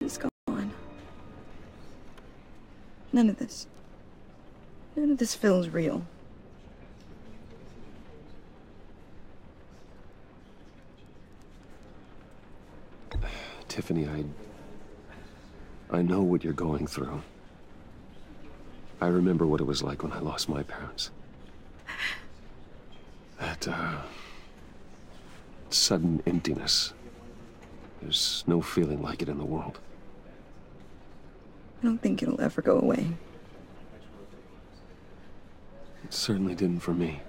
He's gone. None of this feels real. Tiffany, I know what you're going through. I remember what it was like when I lost my parents. That, sudden emptiness. There's no feeling like it in the world. I don't think it'll ever go away. It certainly didn't for me.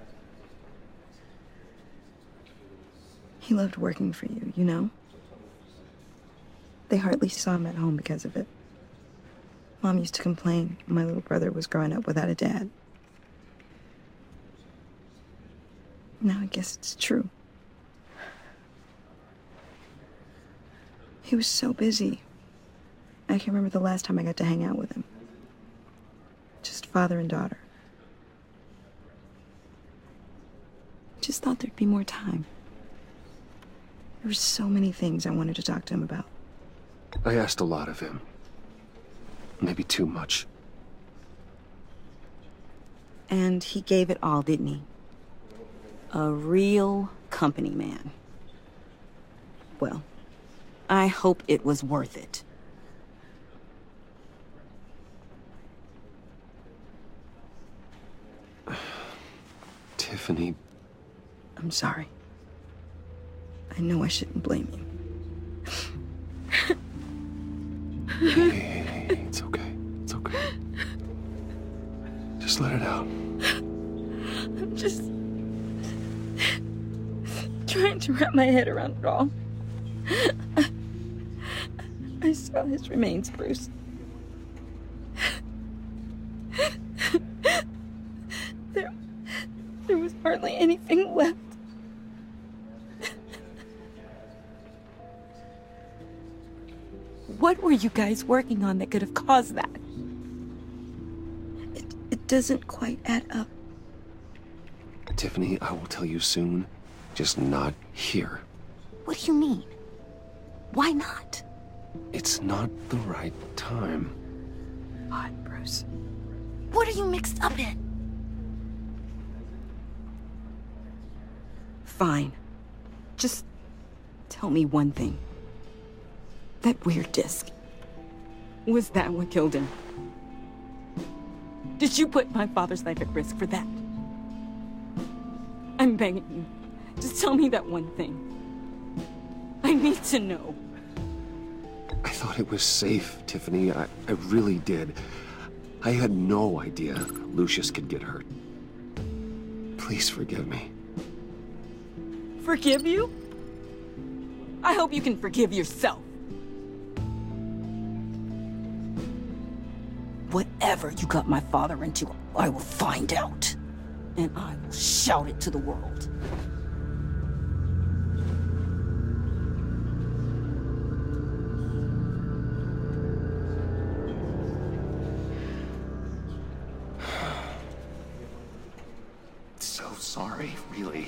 He loved working for you, you know? They hardly saw him at home because of it. Mom used to complain my little brother was growing up without a dad. Now I guess it's true. He was so busy. I can't remember the last time I got to hang out with him. Just father and daughter. Just thought there'd be more time. There were so many things I wanted to talk to him about. I asked a lot of him. Maybe too much. And he gave it all, didn't he? A real company man. Well, I hope it was worth it. Tiffany... I'm sorry. I know I shouldn't blame you. Hey, it's okay. It's okay. Just let it out. I'm just trying to wrap my head around it all. I saw his remains, Bruce. There was hardly anything left. What were you guys working on that could have caused that? It doesn't quite add up. Tiffany, I will tell you soon. Just not here. What do you mean? Why not? It's not the right time. What, Bruce? What are you mixed up in? Fine. Just tell me one thing. That weird disc. Was that what killed him? Did you put my father's life at risk for that? I'm begging you. Just tell me that one thing. I need to know. I thought it was safe, Tiffany. I really did. I had no idea Lucius could get hurt. Please forgive me. Forgive you? I hope you can forgive yourself. Whatever you got my father into, I will find out. And I will shout it to the world. So sorry, really.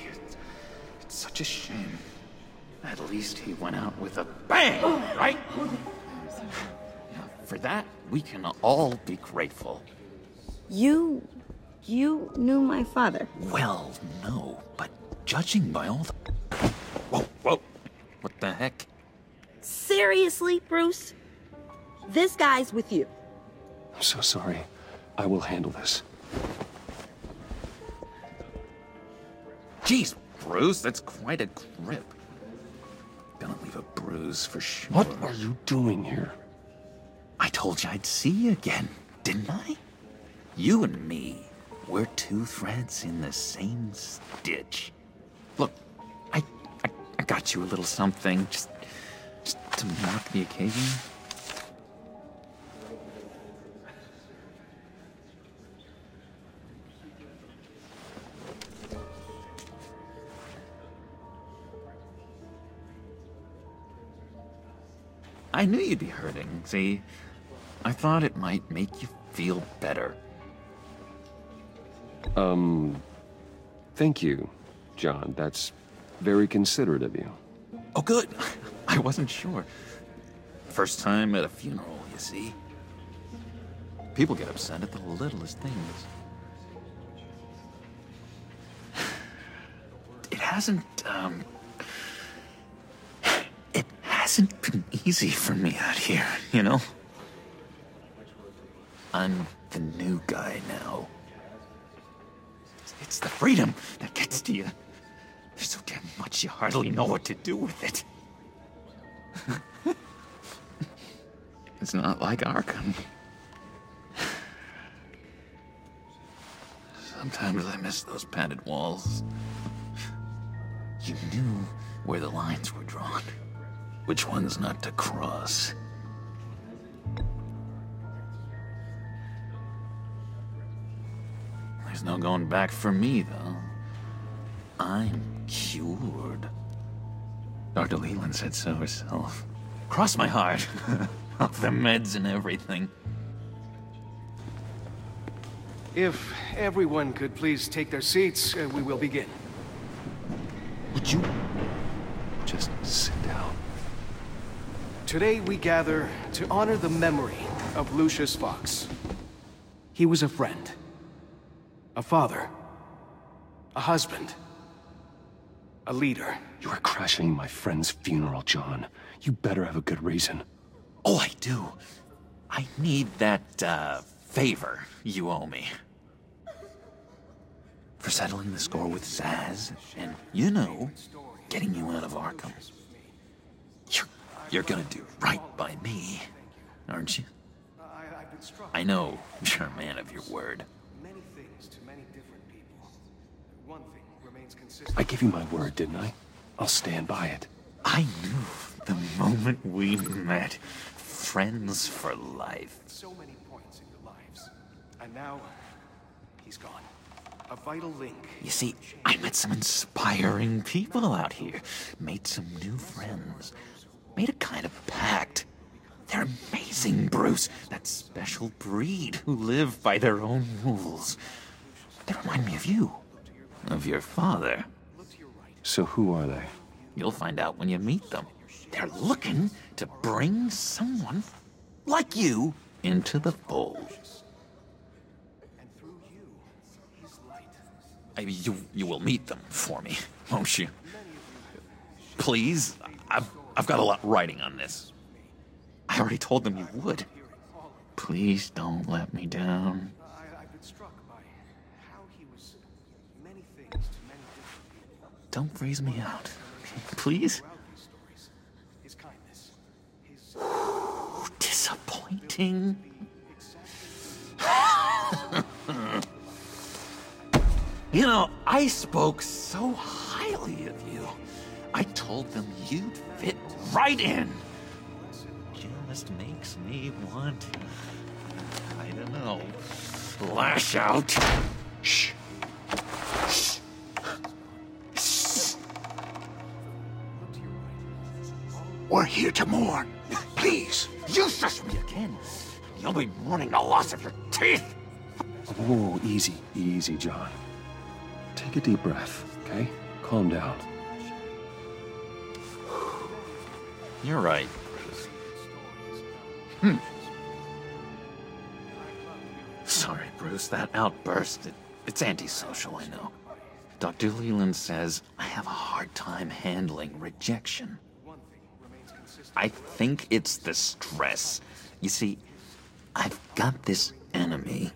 It's such a shame. At least he went out with a bang, right? For that, we can all be grateful. You knew my father? Well, no, but judging by all the... Whoa. What the heck? Seriously, Bruce? This guy's with you. I'm so sorry. I will handle this. Jeez, Bruce, that's quite a grip. Gonna leave a bruise for sure. What are you doing here? I told you I'd see you again, didn't I? You and me, we're two threads in the same stitch. Look, I got you a little something, just to mark the occasion. I knew you'd be hurting, see? I thought it might make you feel better. Thank you, John. That's very considerate of you. Oh, good. I wasn't sure. First time at a funeral, you see. People get upset at the littlest things. It hasn't been easy for me out here, you know? I'm the new guy now. It's the freedom that gets to you. There's so damn much you hardly know what to do with it. It's not like Arkham. Sometimes I miss those padded walls. You knew where the lines were drawn, which ones not to cross. There's no going back for me, though. I'm cured. Dr. Leland said so herself. Cross my heart. Off the meds and everything. If everyone could please take their seats, we will begin. Would you? Just sit down. Today we gather to honor the memory of Lucius Fox. He was a friend, a father, a husband, a leader. You are crashing my friend's funeral, John. You better have a good reason. Oh, I do. I need that, favor you owe me. For settling the score with Zaz, and, you know, getting you out of Arkham. You're gonna do right by me, aren't you? I know you're a man of your word. Many things to many different people. One thing remains consistent. I gave you my word, didn't I? I'll stand by it. I knew the moment we met. Friends for life. So many points in your lives. And now, he's gone. A vital link. You see, I met some inspiring people out here. Made some new friends. Made a kind of pact. They're amazing, Bruce. That special breed who live by their own rules. They remind me of you. Of your father. So who are they? You'll find out when you meet them. They're looking to bring someone like you into the fold. You will meet them for me, won't you? Please? I've got a lot riding on this. I already told them you would. Please don't let me down. I've been struck by how he was many things to many different people. Don't freeze me out, please? His kindness, his Disappointing. You know, I spoke so highly of you. I told them you'd fit right in. Just makes me want, I don't know, lash out. Shh. Shh. Shh. We're here to mourn. Please, you shush me again. You'll be mourning the loss of your teeth. Whoa, easy, easy, John. Take a deep breath, okay? Calm down. You're right, Bruce. Sorry, Bruce, that outburst, it's antisocial, I know. Dr. Leland says I have a hard time handling rejection. I think it's the stress. You see, I've got this enemy.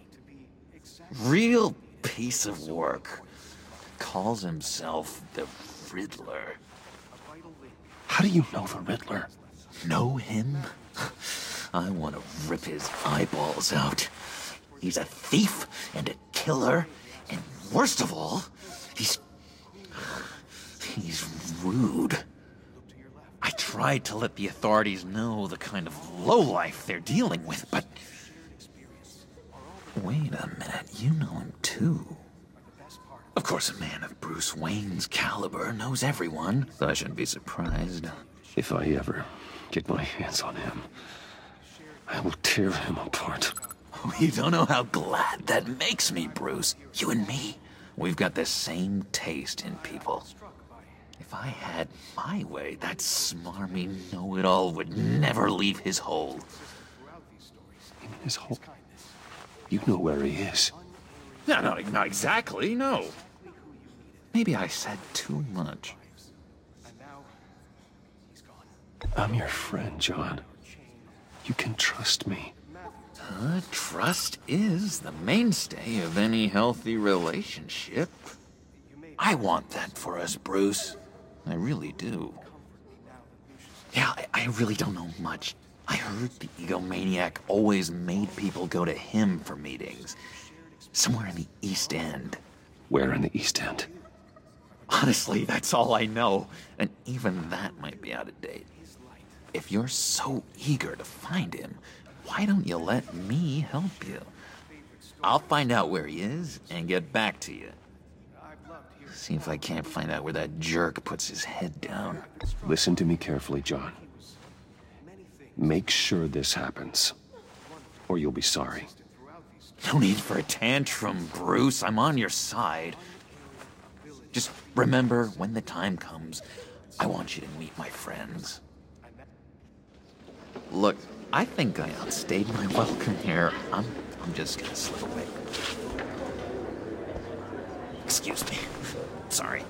Real piece of work. Calls himself the Riddler. How do you know the Riddler? Know him? I want to rip his eyeballs out. He's a thief and a killer, and worst of all, he's rude. I tried to let the authorities know the kind of lowlife they're dealing with, but... Wait a minute, you know him too. Of course, a man of Bruce Wayne's caliber knows everyone, so I shouldn't be surprised. If I ever get my hands on him, I will tear him apart. You don't know how glad that makes me, Bruce. You and me, we've got the same taste in people. If I had my way, that smarmy know-it-all would never leave his hole. In his hole? You know where he is. No, not exactly, no. Maybe I said too much. I'm your friend, John. You can trust me. Trust is the mainstay of any healthy relationship. I want that for us, Bruce. I really do. Yeah, I really don't know much. I heard the egomaniac always made people go to him for meetings. Somewhere in the East End. Where in the East End? Honestly, that's all I know. And even that might be out of date. If you're so eager to find him, why don't you let me help you? I'll find out where he is and get back to you. See if I can't find out where that jerk puts his head down. Listen to me carefully, John. Make sure this happens, or you'll be sorry. No need for a tantrum, Bruce. I'm on your side. Just remember, when the time comes, I want you to meet my friends. Look, I think I outstayed my welcome here. I'm just gonna slip away. Excuse me. Sorry.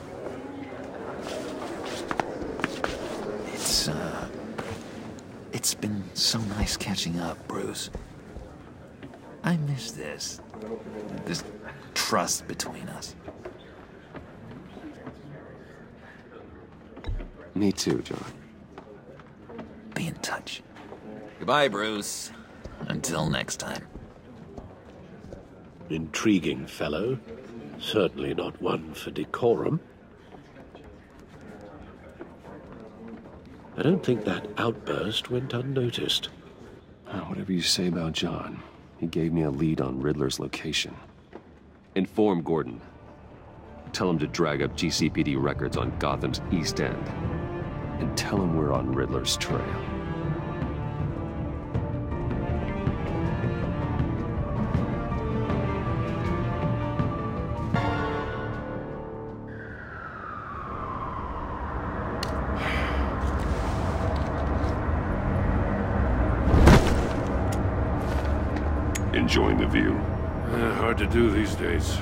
It's been so nice catching up, Bruce. I miss this trust between us. Me too, John. Be in touch. Goodbye, Bruce. Until next time. Intriguing fellow. Certainly not one for decorum. I don't think that outburst went unnoticed. Whatever you say about John, he gave me a lead on Riddler's location. Inform Gordon. Tell him to drag up GCPD records on Gotham's East End. And tell him we're on Riddler's trail. Enjoying the view? Hard to do these days.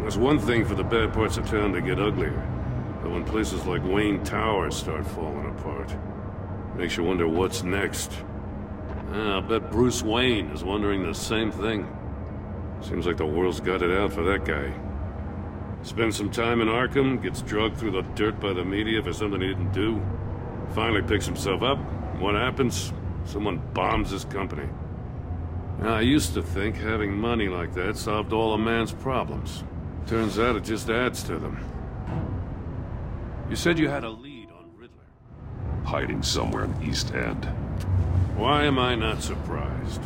There's one thing for the bad parts of town to get uglier. But when places like Wayne Tower start falling apart, makes you wonder what's next. I'll bet Bruce Wayne is wondering the same thing. Seems like the world's got it out for that guy. Spends some time in Arkham, gets drugged through the dirt by the media for something he didn't do. Finally picks himself up. What happens? Someone bombs his company. Now, I used to think having money like that solved all a man's problems. Turns out it just adds to them. You said you had a lead on Riddler. Hiding somewhere in the East End. Why am I not surprised?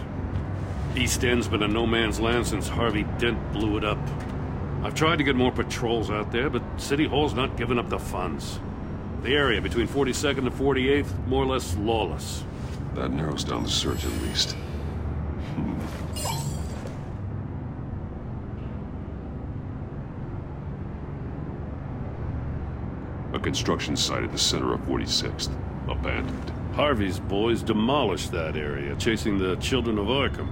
East End's been a no-man's land since Harvey Dent blew it up. I've tried to get more patrols out there, but City Hall's not giving up the funds. The area between 42nd and 48th, more or less lawless. That narrows down the search at least. A construction site at the center of 46th. Abandoned. Harvey's boys demolished that area, chasing the children of Arkham.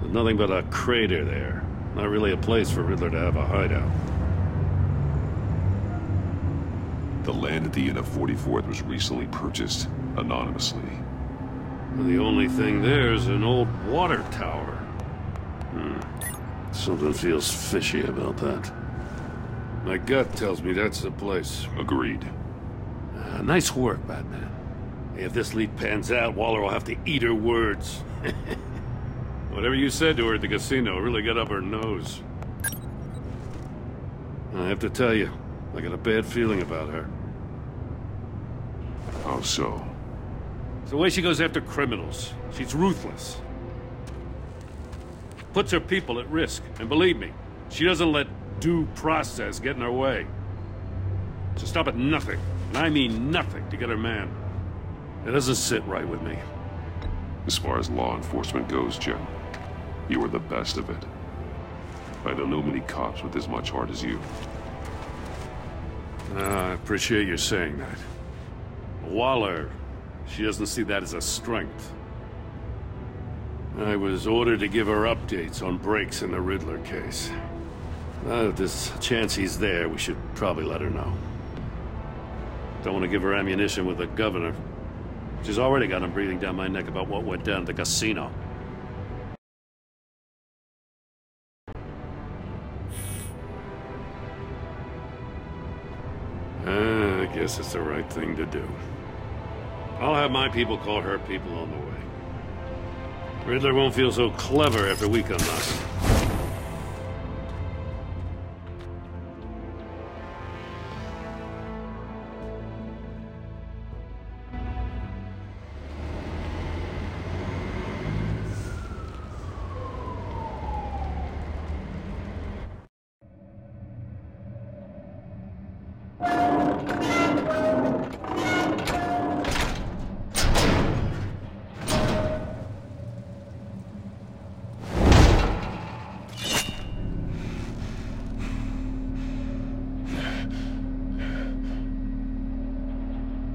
There's nothing but a crater there. Not really a place for Riddler to have a hideout. The land at the end of 44th was recently purchased, anonymously. The only thing there is an old water tower. Something feels fishy about that. My gut tells me that's the place. Agreed. Nice work, Batman. If this lead pans out, Waller will have to eat her words. Whatever you said to her at the casino really got up her nose. I have to tell you, I got a bad feeling about her. How so? It's the way she goes after criminals. She's ruthless. Puts her people at risk. And believe me, she doesn't let due process get in her way. She'll stop at nothing, and I mean nothing, to get her man. It doesn't sit right with me. As far as law enforcement goes, Jim, you are the best of it. I don't know many cops with as much heart as you. I appreciate you saying that. Waller, she doesn't see that as a strength. I was ordered to give her updates on breaks in the Riddler case. If there's a chance he's there, we should probably let her know. Don't want to give her ammunition with the governor. She's already got him breathing down my neck about what went down at the casino. I guess it's the right thing to do. I'll have my people call her people on the way. Riddler won't feel so clever after we come knocking.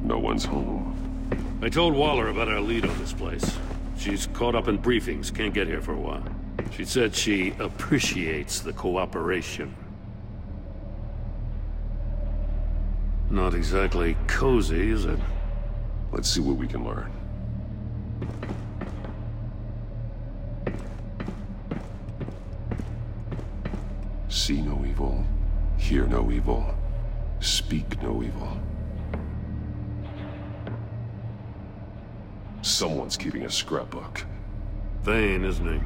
No one's home. I told Waller about our lead on this place. She's caught up in briefings, can't get here for a while. She said she appreciates the cooperation. Not exactly cozy, is it? Let's see what we can learn. See no evil, hear no evil, speak no evil. Someone's keeping a scrapbook. Vain, isn't he?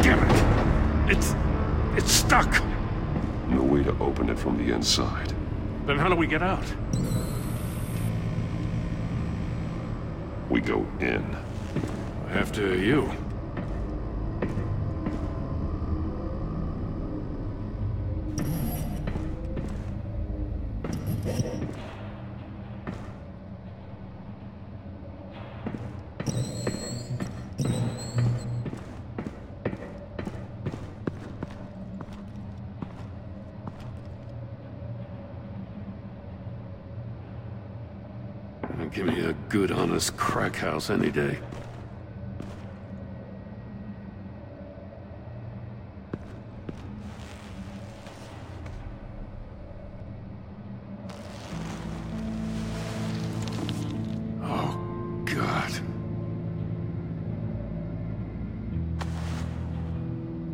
Damn it! It's stuck! No way to open it from the inside. Then how do we get out? We go in. After you. Give me a good, honest crack house any day. Oh, God.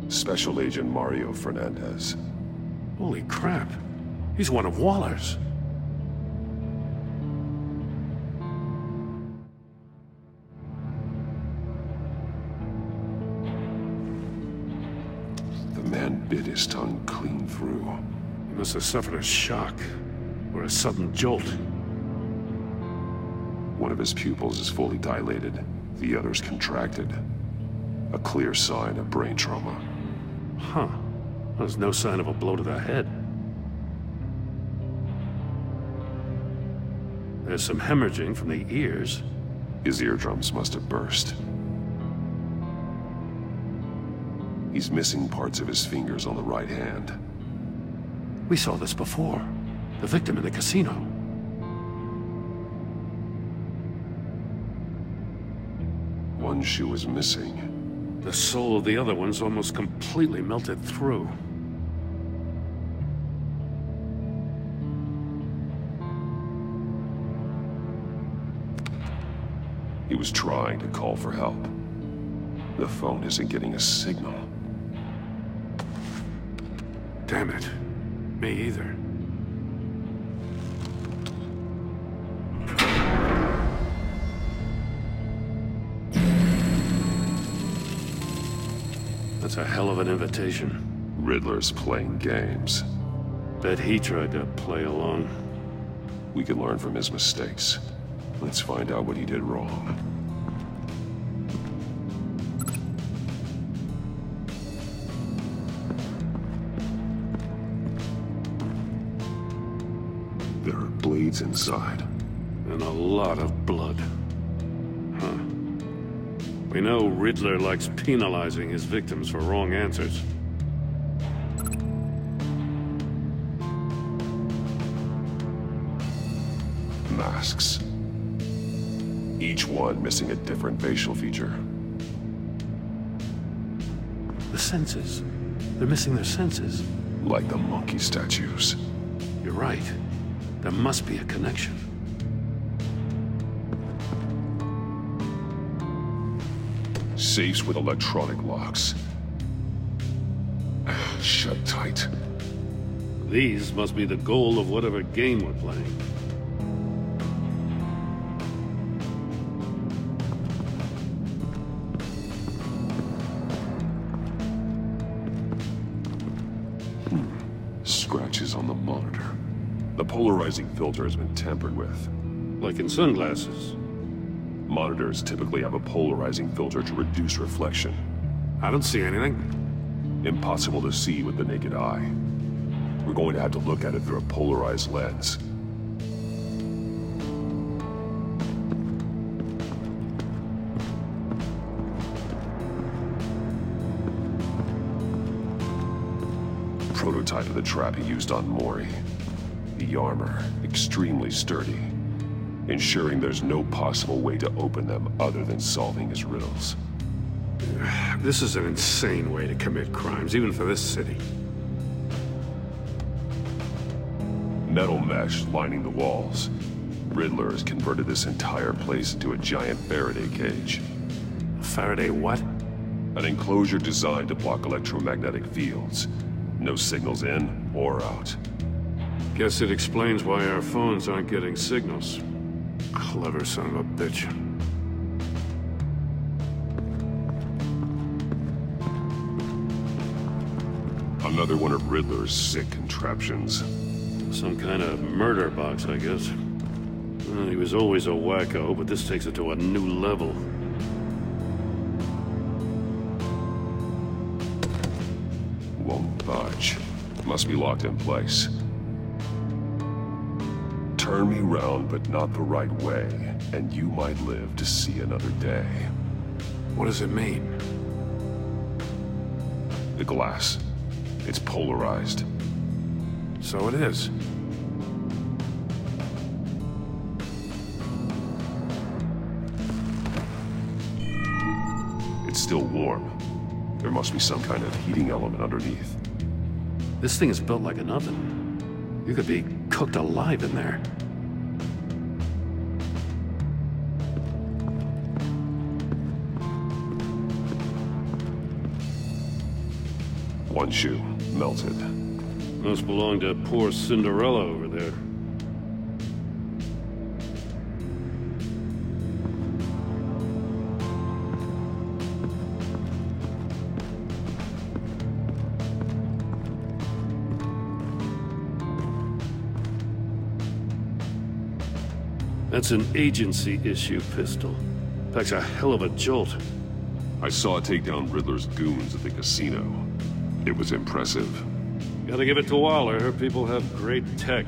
Special Agent Mario Fernandez. Holy crap. He's one of Waller's. Bit his tongue clean through. He must have suffered a shock, or a sudden jolt. One of his pupils is fully dilated, the other's contracted. A clear sign of brain trauma. Huh. There's no sign of a blow to the head. There's some hemorrhaging from the ears. His eardrums must have burst. He's missing parts of his fingers on the right hand. We saw this before. The victim in the casino. One shoe is missing. The sole of the other one's almost completely melted through. He was trying to call for help. The phone isn't getting a signal. Damn it. Me either. That's a hell of an invitation. Riddler's playing games. Bet he tried to play along. We can learn from his mistakes. Let's find out what he did wrong. There are blades inside. And a lot of blood. We know Riddler likes penalizing his victims for wrong answers. Masks. Each one missing a different facial feature. The senses. They're missing their senses. Like the monkey statues. You're right. There must be a connection. Safes with electronic locks. Shut tight. These must be the goal of whatever game we're playing. Scratches on the monitor. The polarizing filter has been tampered with. Like in sunglasses. Monitors typically have a polarizing filter to reduce reflection. I don't see anything. Impossible to see with the naked eye. We're going to have to look at it through a polarized lens. Prototype of the trap he used on Mori. The armor, extremely sturdy, ensuring there's no possible way to open them other than solving his riddles. This is an insane way to commit crimes, even for this city. Metal mesh lining the walls. Riddler has converted this entire place into a giant Faraday cage. Faraday what? An enclosure designed to block electromagnetic fields. No signals in or out. Guess it explains why our phones aren't getting signals. Clever son of a bitch. Another one of Riddler's sick contraptions. Some kind of murder box, I guess. Well, he was always a wacko, but this takes it to a new level. Won't budge. Must be locked in place. Turn me round, but not the right way, and you might live to see another day. What does it mean? The glass. It's polarized. So it is. It's still warm. There must be some kind of heating element underneath. This thing is built like an oven. You could be cooked alive in there. One shoe, melted. Must belong to poor Cinderella over there. That's an agency-issue pistol. Packs a hell of a jolt. I saw it take down Riddler's goons at the casino. It was impressive. Gotta give it to Waller. Her people have great tech.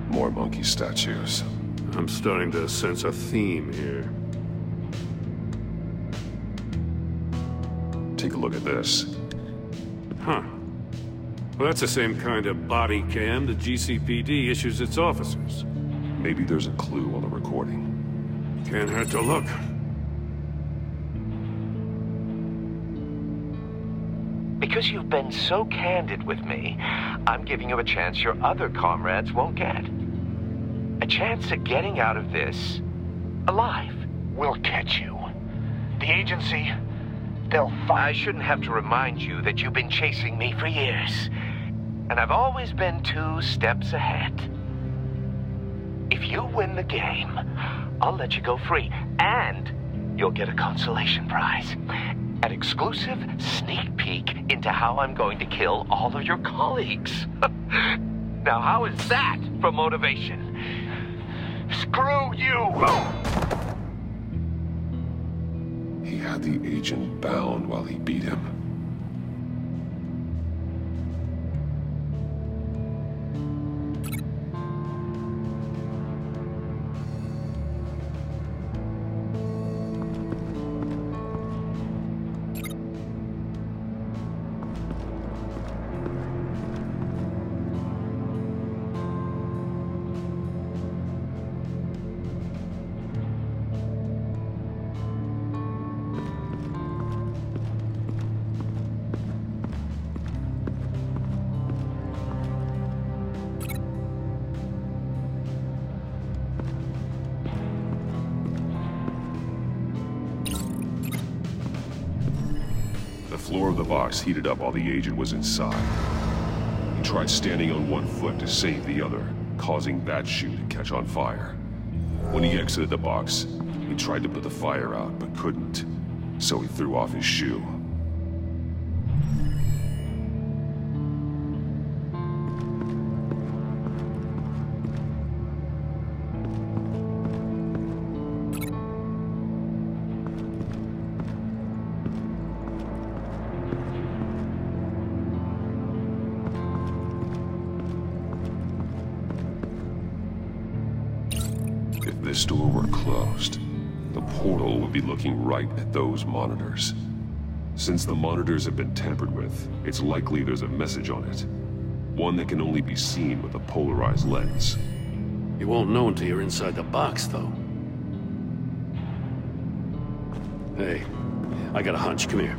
More monkey statues. I'm starting to sense a theme here. Take a look at this. Huh. Well, that's the same kind of body cam the GCPD issues its officers. Maybe there's a clue on the recording. Can't hurt to look. Because you've been so candid with me, I'm giving you a chance your other comrades won't get. A chance at getting out of this alive. We'll catch you. The agency, they'll find... I shouldn't have to remind you that you've been chasing me for years. And I've always been 2 steps ahead. If you win the game, I'll let you go free. And you'll get a consolation prize. An exclusive sneak peek into how I'm going to kill all of your colleagues. Now, how is that for motivation? Screw you! He had the agent bound while he beat him. box heated up while the agent was inside. He tried standing on one foot to save the other, causing that shoe to catch on fire. When he exited the box, he tried to put the fire out, but couldn't, so he threw off his shoe. If this door were closed, the portal would be looking right at those monitors. Since the monitors have been tampered with, it's likely there's a message on it. One that can only be seen with a polarized lens. You won't know until you're inside the box, though. Hey, I got a hunch. Come here.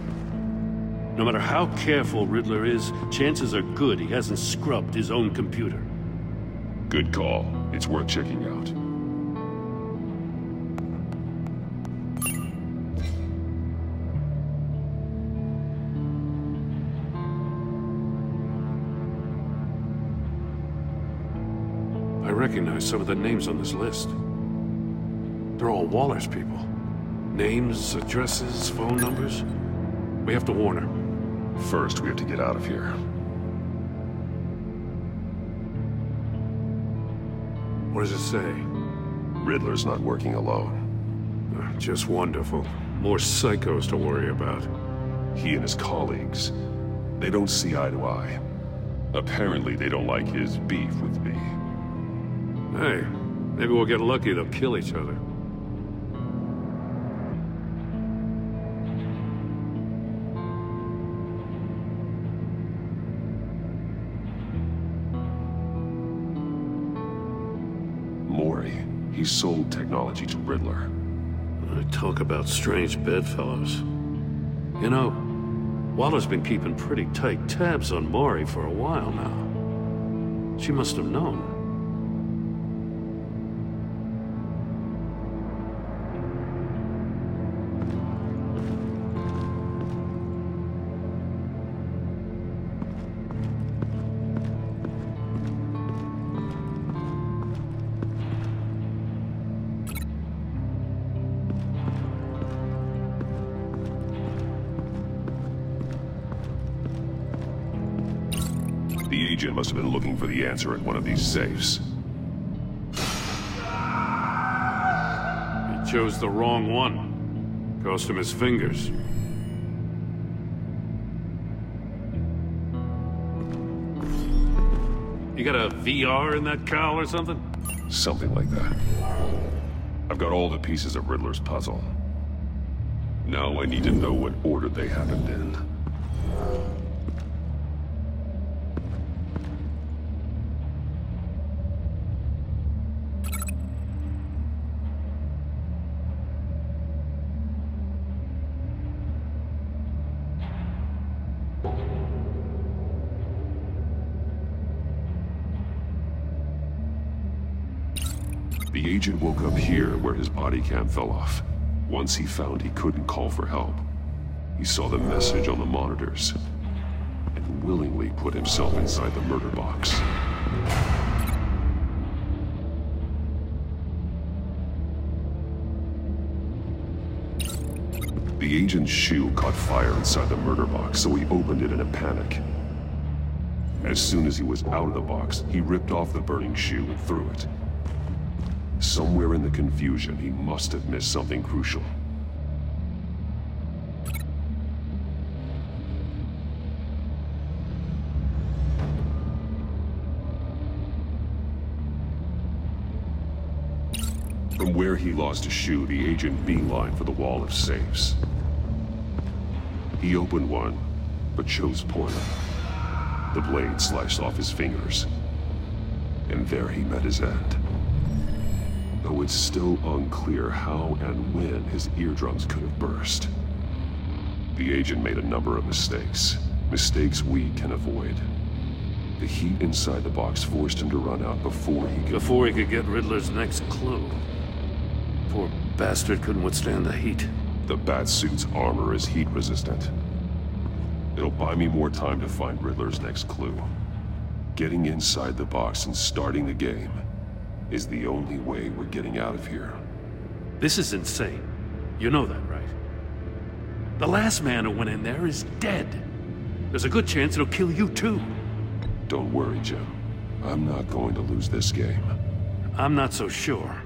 No matter how careful Riddler is, chances are good he hasn't scrubbed his own computer. Good call. It's worth checking out. I recognize some of the names on this list. They're all Waller's people. Names, addresses, phone numbers. We have to warn her. First, we have to get out of here. What does it say? Riddler's not working alone. Just wonderful. More psychos to worry about. He and his colleagues, they don't see eye to eye. Apparently, they don't like his beef with me. Hey, maybe we'll get lucky they'll kill each other. Mori, he sold technology to Riddler. Talk about strange bedfellows. You know, Waller's been keeping pretty tight tabs on Mori for a while now. She must have known. The agent must have been looking for the answer at one of these safes. He chose the wrong one. Cost him his fingers. You got a VR in that cowl or something? Something like that. I've got all the pieces of Riddler's puzzle. Now I need to know what order they happened in. The agent woke up here where his body cam fell off. Once he found he couldn't call for help, he saw the message on the monitors and willingly put himself inside the murder box. The agent's shoe caught fire inside the murder box, so he opened it in a panic. As soon as he was out of the box, he ripped off the burning shoe and threw it. Somewhere in the confusion, he must have missed something crucial. From where he lost a shoe, the agent beelined for the wall of safes. He opened one, but chose poorly. The blade sliced off his fingers, and there he met his end. Though it's still unclear how and when his eardrums could have burst. The agent made a number of mistakes. Mistakes we can avoid. The heat inside the box forced him to run out before he could get Riddler's next clue. Poor bastard couldn't withstand the heat. The Batsuit's armor is heat resistant. It'll buy me more time to find Riddler's next clue. Getting inside the box and starting the game is the only way we're getting out of here. This is insane. You know that, right? The last man who went in there is dead. There's a good chance it'll kill you too. Don't worry, Jim. I'm not going to lose this game. I'm not so sure.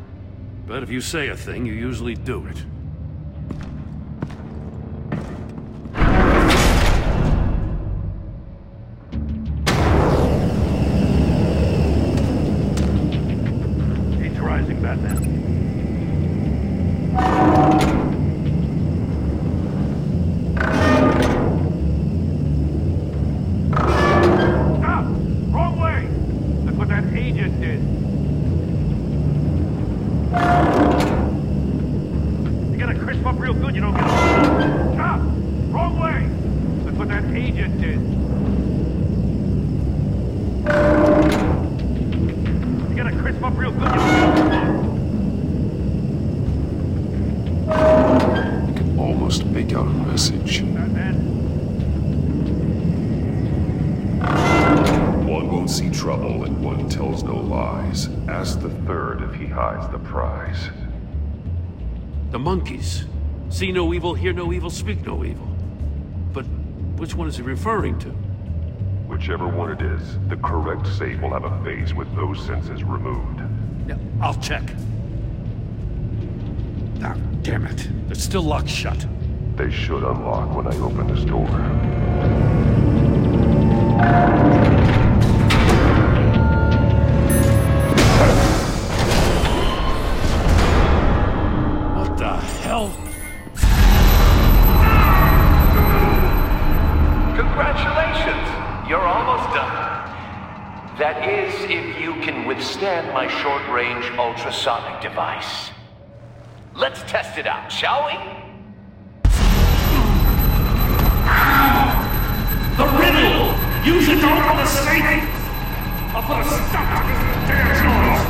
But if you say a thing, you usually do it. He's rising, Batman. The monkeys. See no evil, hear no evil, speak no evil. But which one is he referring to? Whichever one it is, the correct save will have a phase with those senses removed. Yeah, I'll check. Ah, damn it. It's still locked shut. They should unlock when I open this door. Congratulations! You're almost done. That is, if you can withstand my short-range ultrasonic device. Let's test it out, shall we? The riddle! Use it to open the safe! I'll put a stop to this damn noise!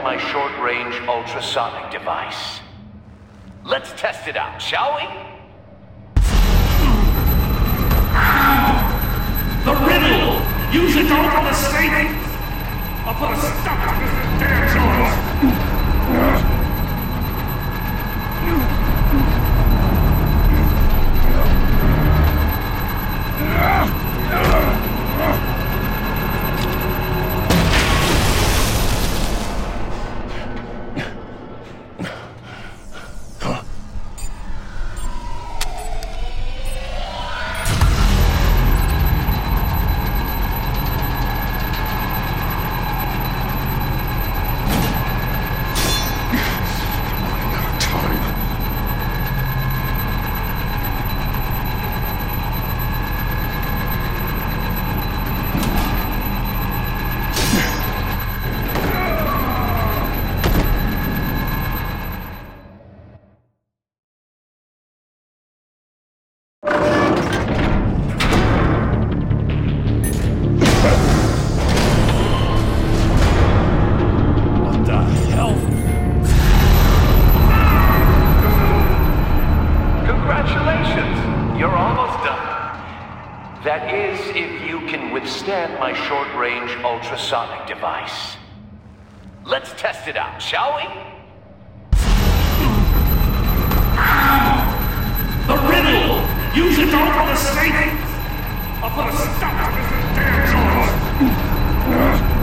My short-range ultrasonic device. Let's test it out, shall we? The riddle! Use it to open the safe! I'll put a stop to this damn noise! That is, if you can withstand my short-range ultrasonic device. Let's test it out, shall we? The riddle! Use it to open the safe! I'll put a stop to this damn noise!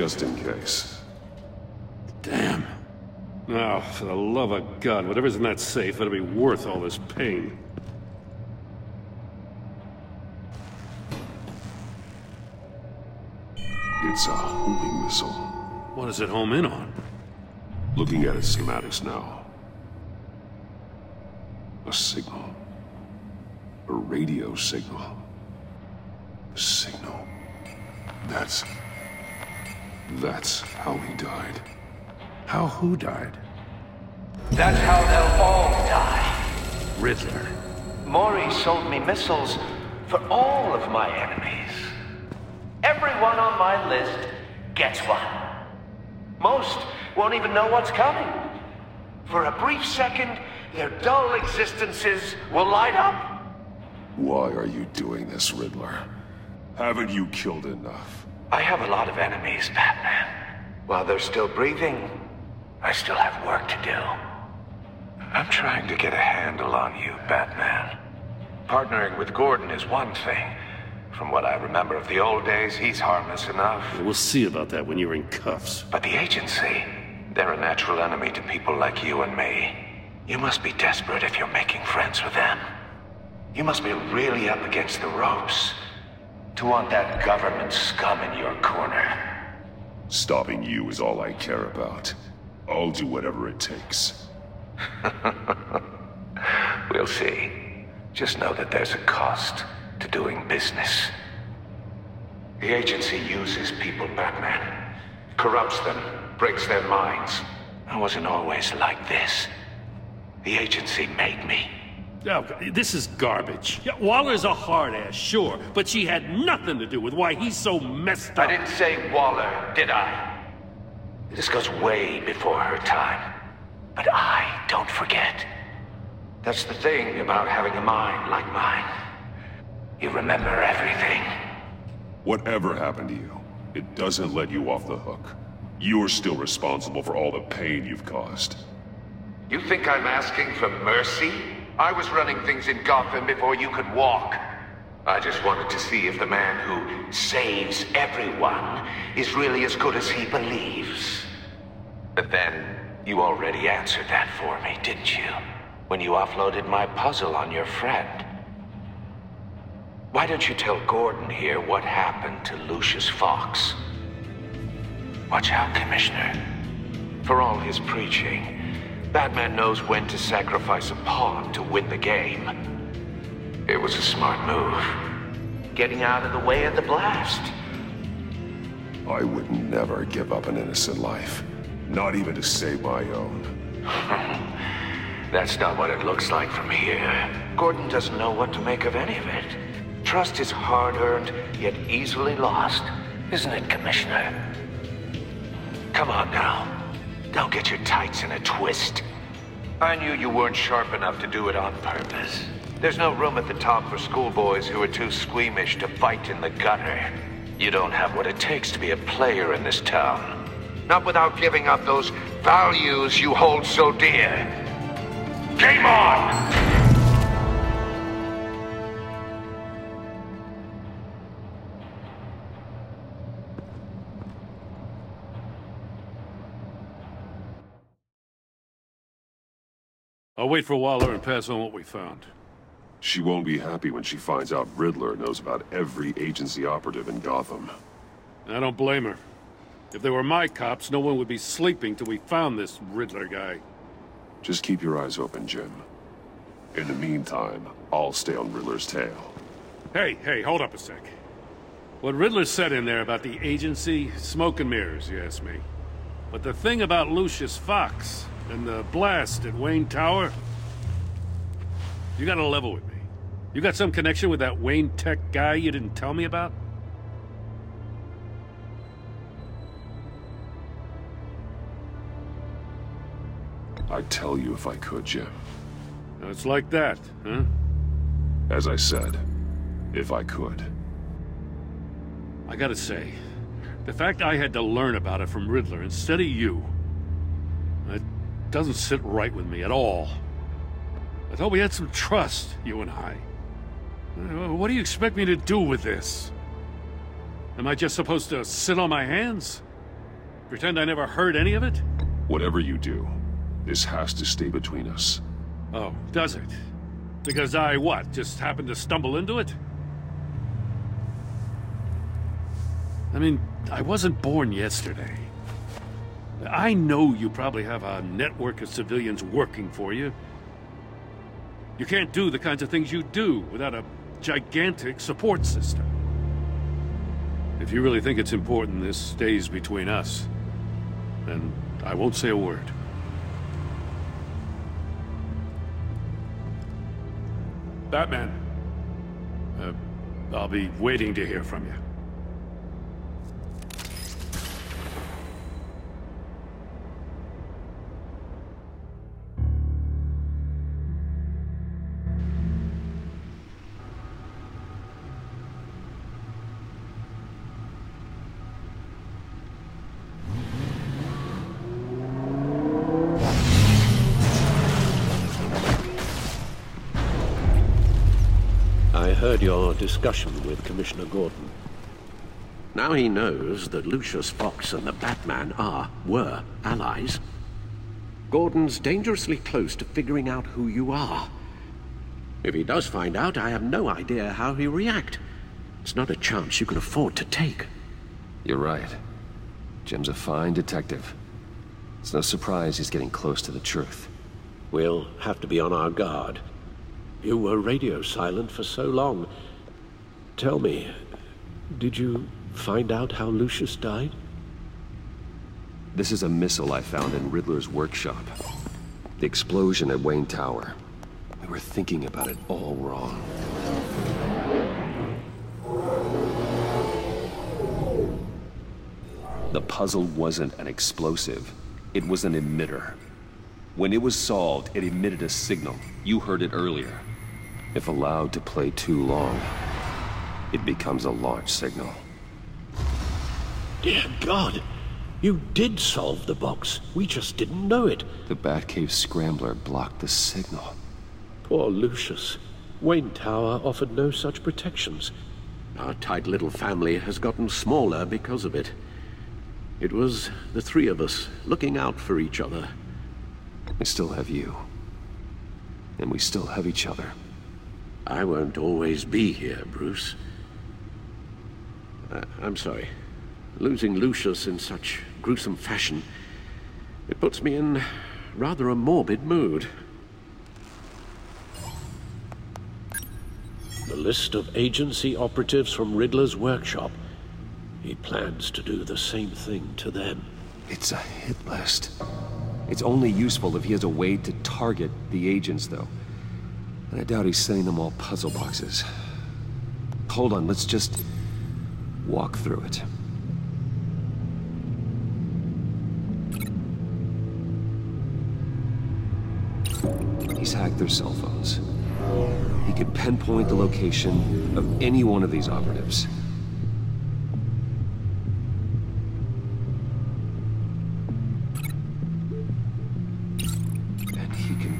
just in case. Damn. Now, for the love of God, whatever's in that safe better be worth all this pain. It's a homing missile. What does it home in on? Looking at its schematics now. A signal. A radio signal. A signal. That's how he died. How who died? That's how they'll all die. Riddler. Maury sold me missiles for all of my enemies. Everyone on my list gets one. Most won't even know what's coming. For a brief second, their dull existences will light up. Why are you doing this, Riddler? Haven't you killed enough? I have a lot of enemies, Batman. While they're still breathing, I still have work to do. I'm trying to get a handle on you, Batman. Partnering with Gordon is one thing. From what I remember of the old days, he's harmless enough. We'll see about that when you're in cuffs. But the agency, they're a natural enemy to people like you and me. You must be desperate if you're making friends with them. You must be really up against the ropes to want that government scum in your corner. Stopping you is all I care about. I'll do whatever it takes. We'll see. Just know that there's a cost to doing business. The agency uses people, Batman. Corrupts them, breaks their minds. I wasn't always like this. The agency made me. Oh, this is garbage. Yeah, Waller's a hard-ass, sure, but she had nothing to do with why he's so messed up. I didn't say Waller, did I? This goes way before her time. But I don't forget. That's the thing about having a mind like mine. You remember everything. Whatever happened to you, it doesn't let you off the hook. You're still responsible for all the pain you've caused. You think I'm asking for mercy? I was running things in Gotham before you could walk. I just wanted to see if the man who saves everyone is really as good as he believes. But then, you already answered that for me, didn't you? When you offloaded my puzzle on your friend. Why don't you tell Gordon here what happened to Lucius Fox? Watch out, Commissioner. For all his preaching, Batman knows when to sacrifice a pawn to win the game. It was a smart move. Getting out of the way of the blast. I would never give up an innocent life. Not even to save my own. That's not what it looks like from here. Gordon doesn't know what to make of any of it. Trust is hard-earned, yet easily lost. Isn't it, Commissioner? Come on now. Don't get your tights in a twist. I knew you weren't sharp enough to do it on purpose. There's no room at the top for schoolboys who are too squeamish to fight in the gutter. You don't have what it takes to be a player in this town. Not without giving up those values you hold so dear. Game on! I'll wait for Waller and pass on what we found. She won't be happy when she finds out Riddler knows about every agency operative in Gotham. I don't blame her. If they were my cops, no one would be sleeping till we found this Riddler guy. Just keep your eyes open, Jim. In the meantime, I'll stay on Riddler's tail. Hey, hold up a sec. What Riddler said in there about the agency, smoke and mirrors, you ask me. But the thing about Lucius Fox and the blast at Wayne Tower, you gotta level with me. You got some connection with that Wayne Tech guy you didn't tell me about? I'd tell you if I could, Jim. It's like that, huh? As I said, if I could. I gotta say, the fact I had to learn about it from Riddler instead of you, it doesn't sit right with me at all. I thought we had some trust, you and I. What do you expect me to do with this? Am I just supposed to sit on my hands? Pretend I never heard any of it? Whatever you do, this has to stay between us. Oh, does it? Because I, what, just happened to stumble into it? I mean, I wasn't born yesterday. I know you probably have a network of civilians working for you. You can't do the kinds of things you do without a gigantic support system. If you really think it's important this stays between us, then I won't say a word. Batman, I'll be waiting to hear from you. I heard your discussion with Commissioner Gordon. Now he knows that Lucius Fox and the Batman were allies. Gordon's dangerously close to figuring out who you are. If he does find out, I have no idea how he'll react. It's not a chance you can afford to take. You're right. Jim's a fine detective. It's no surprise he's getting close to the truth. We'll have to be on our guard. You were radio silent for so long. Tell me, did you find out how Lucius died? This is a missile I found in Riddler's workshop. The explosion at Wayne Tower. We were thinking about it all wrong. The puzzle wasn't an explosive. It was an emitter. When it was solved, it emitted a signal. You heard it earlier. If allowed to play too long, it becomes a launch signal. Dear God, you did solve the box. We just didn't know it. The Batcave scrambler blocked the signal. Poor Lucius. Wayne Tower offered no such protections. Our tight little family has gotten smaller because of it. It was the three of us looking out for each other. We still have you. And we still have each other. I won't always be here, Bruce. I'm sorry. Losing Lucius in such gruesome fashion, it puts me in rather a morbid mood. The list of agency operatives from Riddler's workshop. He plans to do the same thing to them. It's a hit list. It's only useful if he has a way to target the agents, though. And I doubt he's sending them all puzzle boxes. Hold on, let's just walk through it. He's hacked their cell phones. He could pinpoint the location of any one of these operatives.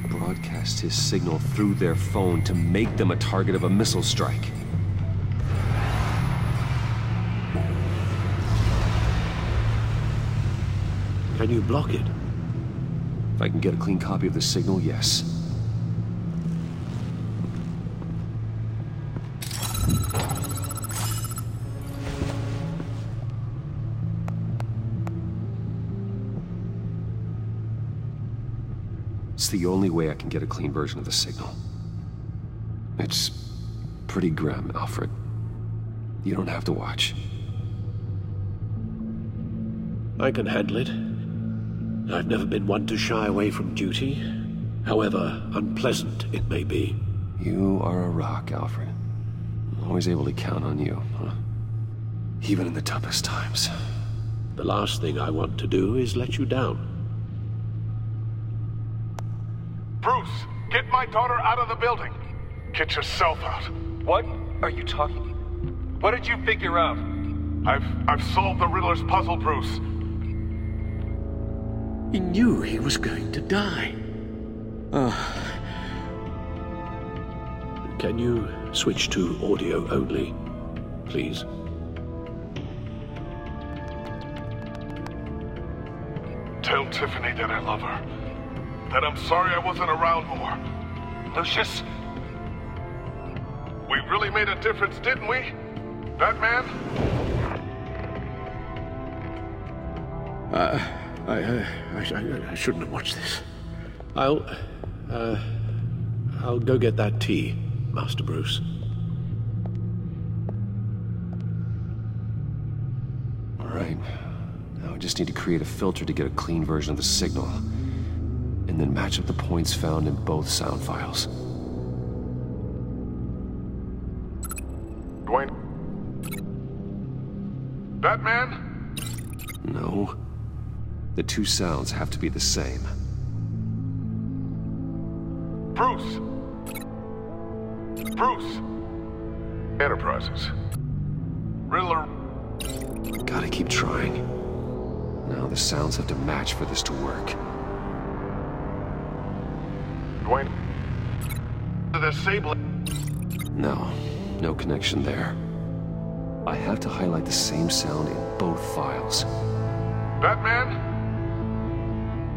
Broadcast his signal through their phone to make them a target of a missile strike. Can you block it? If I can get a clean copy of the signal, yes. It's the only way I can get a clean version of the signal. It's pretty grim, Alfred. You don't have to watch. I can handle it. I've never been one to shy away from duty, however unpleasant it may be. You are a rock, Alfred. I'm always able to count on you, huh? Even in the toughest times. The last thing I want to do is let you down. Bruce, get my daughter out of the building. Get yourself out. What are you talking? What did you figure out? I've solved the Riddler's puzzle, Bruce. He knew he was going to die. Can you switch to audio only, please? Tiffany that I love her. That I'm sorry I wasn't around more. Lucius? We really made a difference, didn't we? Batman? I shouldn't have watched this. I'll go get that tea, Master Bruce. All right. Now I just need to create a filter to get a clean version of the signal, and then match up the points found in both sound files. Dwayne? Batman? No. The two sounds have to be the same. Bruce! Bruce! Enterprises. Riddler. Gotta keep trying. Now the sounds have to match for this to work. Dwayne. The Sable. No, no connection there. I have to highlight the same sound in both files. Batman?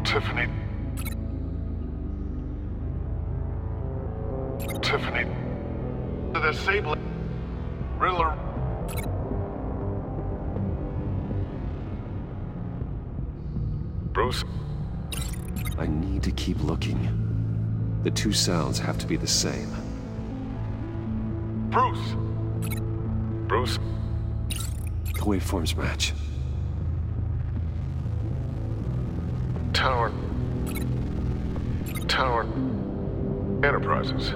Tiffany. Tiffany. The Sable. Riddler. Bruce. I need to keep looking. The two sounds have to be the same. Bruce. Bruce. The waveforms match. Tower. Enterprises.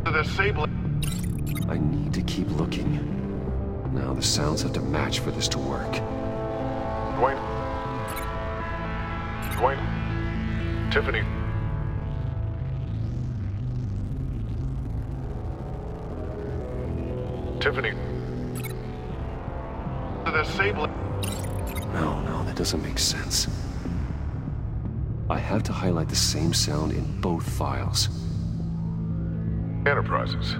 The Sable. I need to keep looking. Now the sounds have to match for this to work. Dwayne. Tiffany. Tiffany. The Sable. No, that doesn't make sense. I have to highlight the same sound in both files. Enterprises.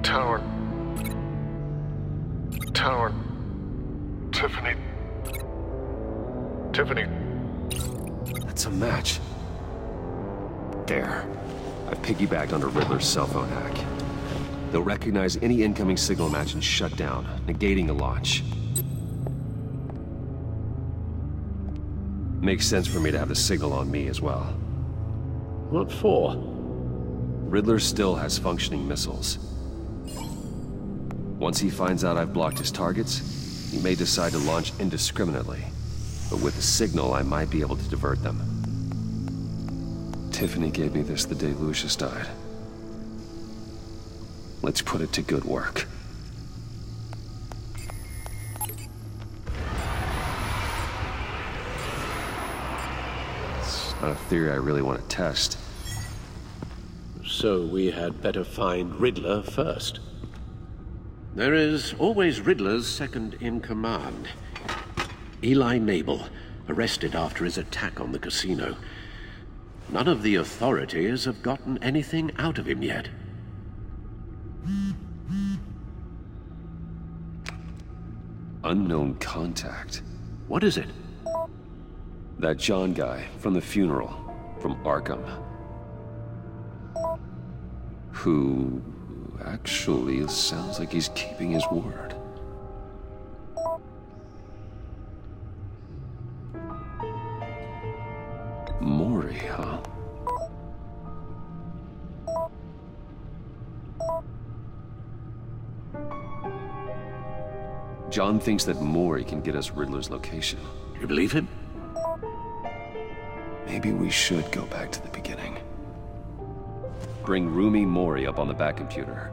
Tower. Tiffany. That's a match. There. I've piggybacked onto Riddler's cell phone hack. They'll recognize any incoming signal match and shut down, negating the launch. Makes sense for me to have the signal on me as well. What for? Riddler still has functioning missiles. Once he finds out I've blocked his targets, he may decide to launch indiscriminately. But with the signal, I might be able to divert them. Tiffany gave me this the day Lucius died. Let's put it to good work. It's not a theory I really want to test. So we had better find Riddler first. There is always Riddler's second in command. Eli Nabel, arrested after his attack on the casino. None of the authorities have gotten anything out of him yet. Unknown contact. What is it? That John guy from the funeral, from Arkham. Who actually sounds like he's keeping his word. Maury, huh? John thinks that Maury can get us Riddler's location. You believe him? Maybe we should go back to the beginning. Bring Roomy Maury up on the back computer.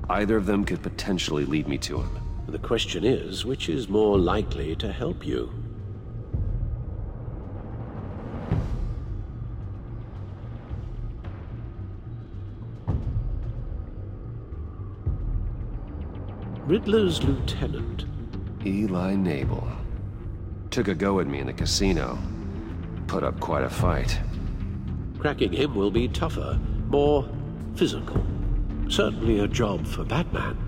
Either of them could potentially lead me to him. The question is, which is more likely to help you? Riddler's lieutenant. Eli Nabel. Took a go at me in the casino. Put up quite a fight. Cracking him will be tougher, more physical. Certainly a job for Batman.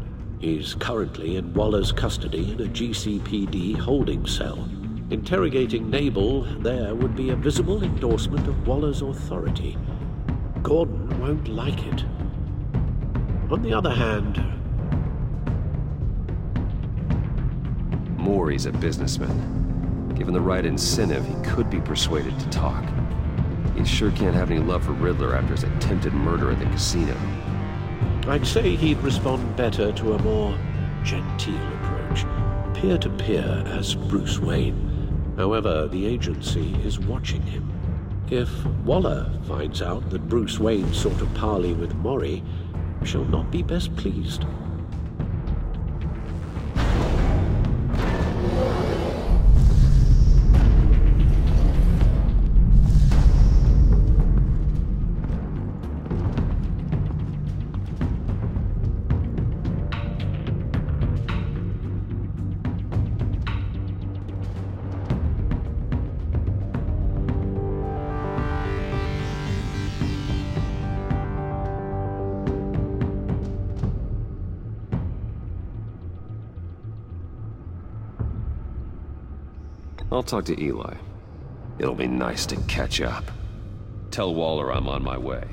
He's currently in Waller's custody in a GCPD holding cell. Interrogating Nabel there would be a visible endorsement of Waller's authority. Gordon won't like it. On the other hand... Maury's a businessman. Given the right incentive, he could be persuaded to talk. He sure can't have any love for Riddler after his attempted murder at the casino. I'd say he'd respond better to a more genteel approach, peer-to-peer as Bruce Wayne. However, the agency is watching him. If Waller finds out that Bruce Wayne sought a parley with Maury, she'll not be best pleased. I'll talk to Eli. It'll be nice to catch up. Tell Waller I'm on my way.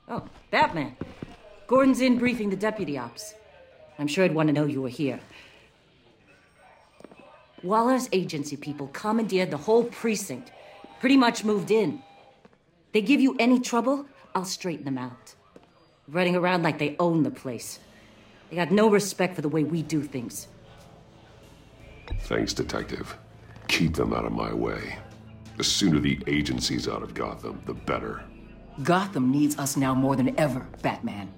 Oh, Batman. Gordon's in briefing the deputy ops. I'm sure I'd want to know you were here. Waller's agency people commandeered the whole precinct. Pretty much moved in. They give you any trouble, I'll straighten them out. Running around like they own the place. They got no respect for the way we do things. Thanks, Detective. Keep them out of my way. The sooner the agency's out of Gotham, the better. Gotham needs us now more than ever, Batman.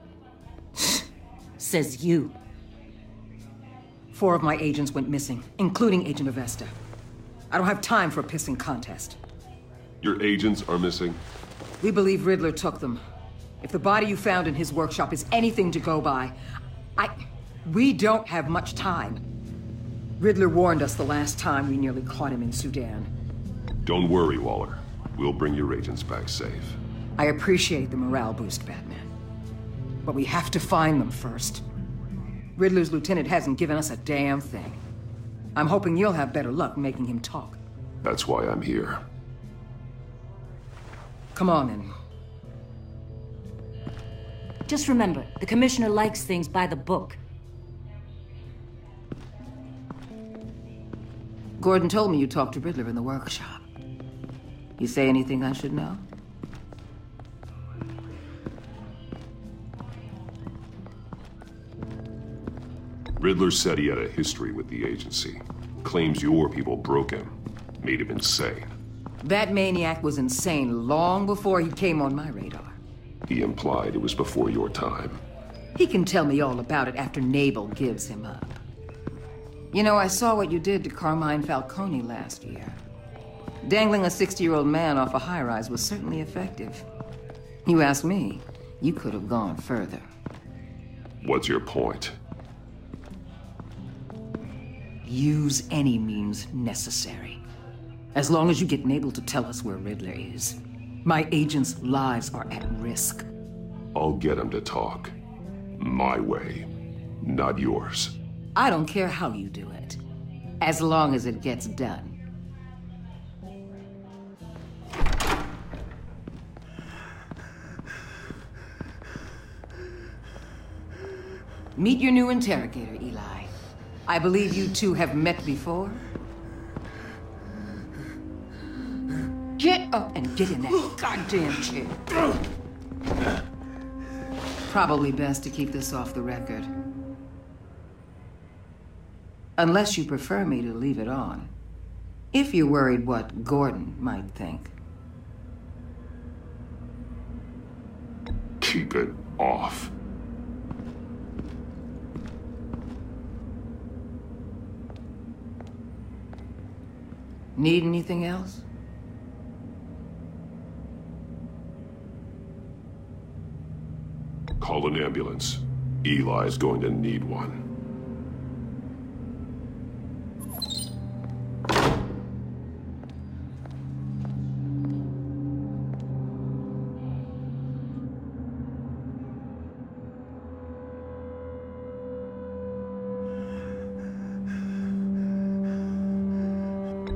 Says you. 4 of my agents went missing, including Agent Avesta. I don't have time for a pissing contest. Your agents are missing? We believe Riddler took them. If the body you found in his workshop is anything to go by, we don't have much time. Riddler warned us the last time we nearly caught him in Sudan. Don't worry, Waller. We'll bring your agents back safe. I appreciate the morale boost, Batman. But we have to find them first. Riddler's lieutenant hasn't given us a damn thing. I'm hoping you'll have better luck making him talk. That's why I'm here. Come on, then. Just remember, the commissioner likes things by the book. Gordon told me you talked to Riddler in the workshop. You say anything I should know? Riddler said he had a history with the agency. Claims your people broke him. Made him insane. That maniac was insane long before he came on my radar. He implied it was before your time. He can tell me all about it after Nabel gives him up. You know, I saw what you did to Carmine Falcone last year. Dangling a 60-year-old man off a high-rise was certainly effective. You ask me, you could have gone further. What's your point? Use any means necessary. As long as you get Nabel to tell us where Riddler is. My agents' lives are at risk. I'll get him to talk. My way, not yours. I don't care how you do it, as long as it gets done. Meet your new interrogator, Eli. I believe you two have met before. Get up and get in that goddamn chair. Probably best to keep this off the record. Unless you prefer me to leave it on. If you're worried what Gordon might think. Keep it off. Need anything else? Call an ambulance. Eli's going to need one.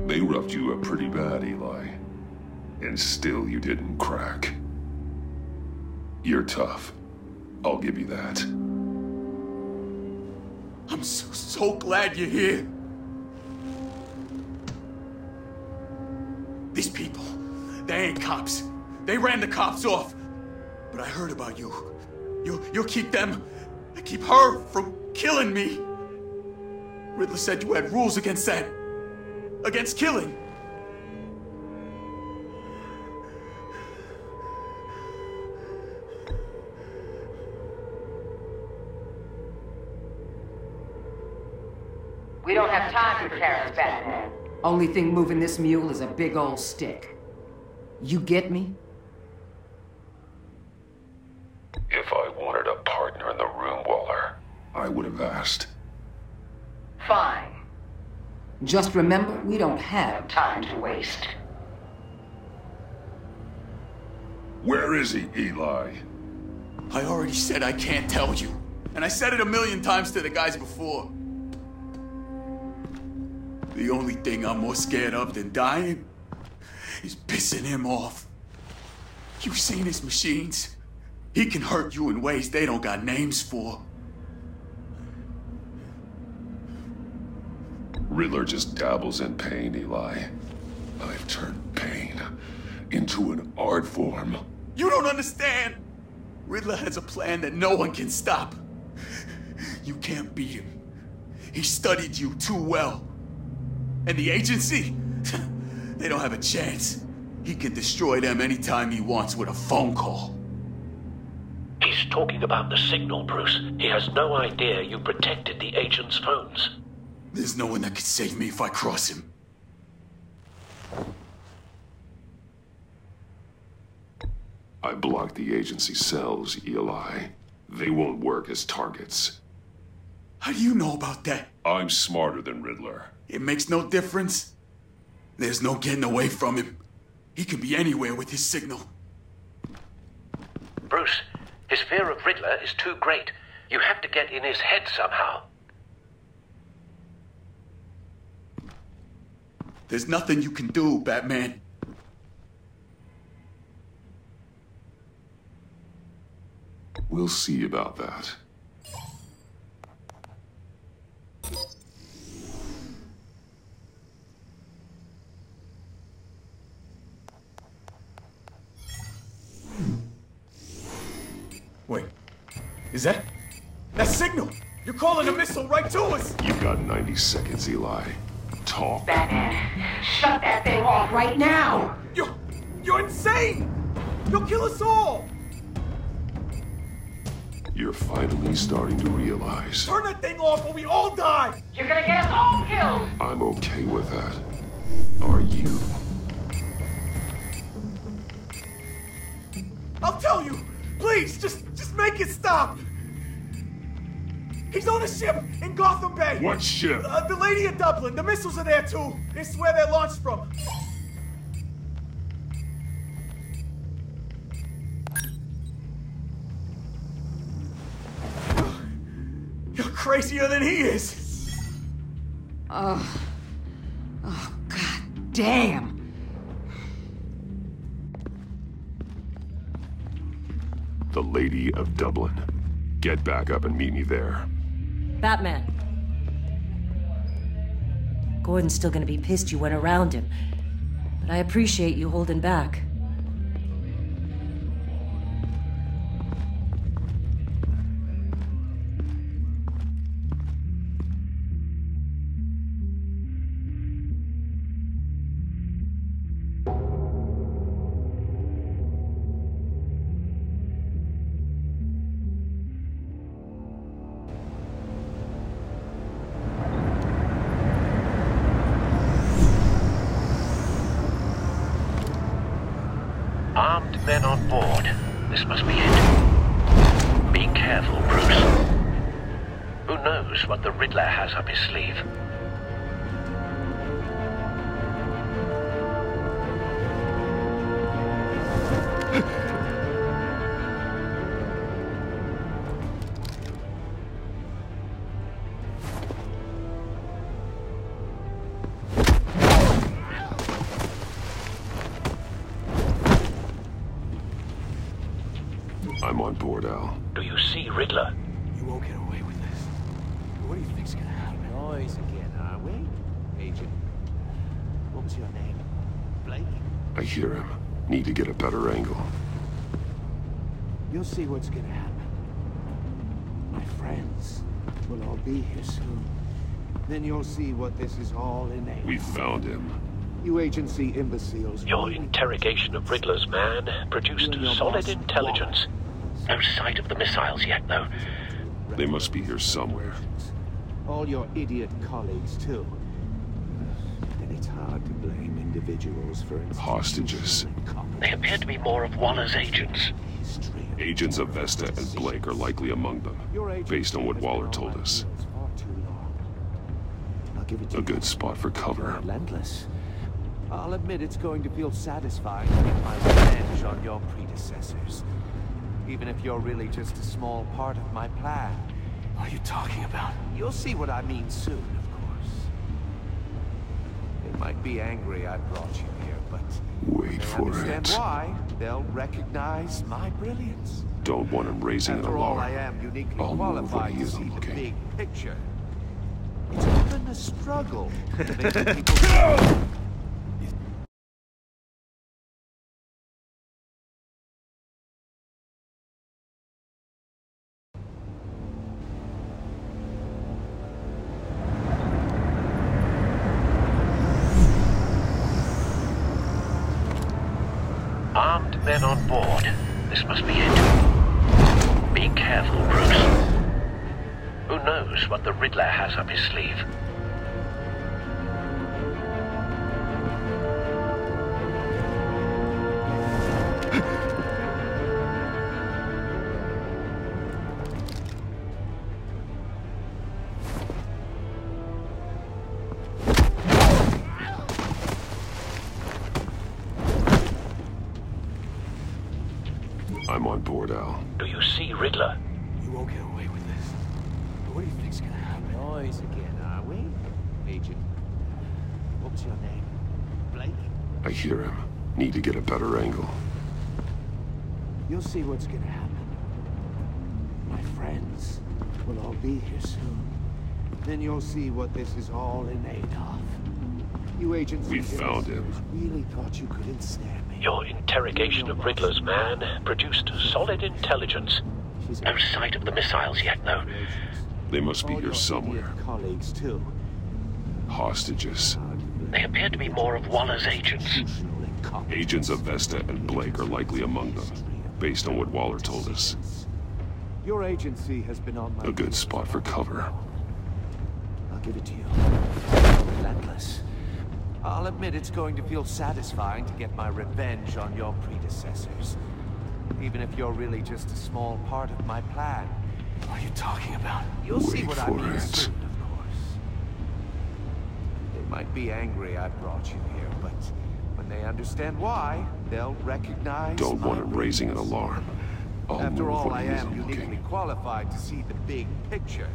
They roughed you up pretty bad, Eli. And still you didn't crack. You're tough. I'll give you that. I'm so glad you're here. These people, they ain't cops. They ran the cops off. But I heard about you. You'll keep them, keep her from killing me. Riddler said you had rules against that. Against killing. We don't have time for carrots, Batman. Only thing moving this mule is a big old stick. You get me? If I wanted a partner in the room, Waller, I would have asked. Fine. Just remember, we don't have time to waste. Where is he, Eli? I already said I can't tell you. And I said it 1,000,000 times to the guys before. The only thing I'm more scared of than dying is pissing him off. You've seen his machines. He can hurt you in ways they don't got names for. Riddler just dabbles in pain, Eli. I've turned pain into an art form. You don't understand. Riddler has a plan that no one can stop. You can't beat him. He studied you too well. And the agency? They don't have a chance. He can destroy them anytime he wants with a phone call. He's talking about the signal, Bruce. He has no idea you protected the agent's phones. There's no one that can save me if I cross him. I blocked the agency cells, Eli. They won't work as targets. How do you know about that? I'm smarter than Riddler. It makes no difference. There's no getting away from him. He can be anywhere with his signal. Bruce, his fear of Riddler is too great. You have to get in his head somehow. There's nothing you can do, Batman. We'll see about that. Wait, is that signal? You're calling a missile right to us! You've got 90 seconds, Eli. Talk. Batman, shut that thing off right now! You're insane! You'll kill us all! You're finally starting to realize. Turn that thing off or we all die! You're gonna get us all killed! I'm okay with that. Are you? I'll tell you! Please, just make it stop! He's on a ship in Gotham Bay! What ship? The Lady of Dublin. The missiles are there too. This is where they're launched from. You're crazier than he is. Oh, God damn. The Lady of Dublin. Get back up and meet me there. Batman. Gordon's still gonna be pissed you went around him, but I appreciate you holding back. must be it. Be careful, Bruce. Who knows what the Riddler has up his sleeve? I'm on board, Al. Do you see Riddler? You won't get away with this. What do you think's gonna happen? Noise again, are we? Agent, what was your name? Blake? I hear him. Need to get a better angle. You'll see what's gonna happen. My friends will all be here soon. Then you'll see what this is all in aid. We found him. You agency imbeciles. Your interrogation of Riddler's man produced solid intelligence. No sight of the missiles yet, though. They must be here somewhere. All your idiot colleagues, too. And it's hard to blame individuals for hostages. They appear to be more of Waller's agents. Agents of Vesta and Blake are likely among them, based on what Waller told us. A good spot for cover. Relentless. I'll admit it's going to feel satisfying to get my revenge on your predecessors. Even if you're really just a small part of my plan. What are you talking about? You'll see what I mean soon, of course. They might be angry I brought you here, but wait for understand it. Why, they'll recognize my brilliance. Don't want him raising an After all, alarm. I am uniquely I'll move when qualified he to isn't see the looking. big picture. It's often a struggle making people... Armed men on board. This must be it. Be careful, Bruce. Who knows what the Riddler has up his sleeve? I'm on board, Al. Do you see Riddler? You won't get away with this. What do you think's gonna happen? Noise again, are we? Agent, what was your name? Blake? I hear him. Need to get a better angle. You'll see what's gonna happen. My friends will all be here soon. Then you'll see what this is all in aid of. You agency We found him. really thought you could ensnare me. Your interrogation of Riddler's man produced solid intelligence. No sight of the missiles yet, though. They must be here somewhere. Colleagues, too. Hostages. They appear to be more of Waller's agents. Agents of Vesta and Blake are likely among them, based on what Waller told us. Your agency has been on my... A good spot for cover. I'll give it to you. Relentless. I'll admit it's going to feel satisfying to get my revenge on your predecessors. Even if you're really just a small part of my plan. What are you talking about? You'll see what I mean it. soon, of course. They might be angry I brought you here, but when they understand why, they'll recognize... Don't want him raising an alarm. I'll After move all, when I he am isn't uniquely looking. qualified to see the big picture.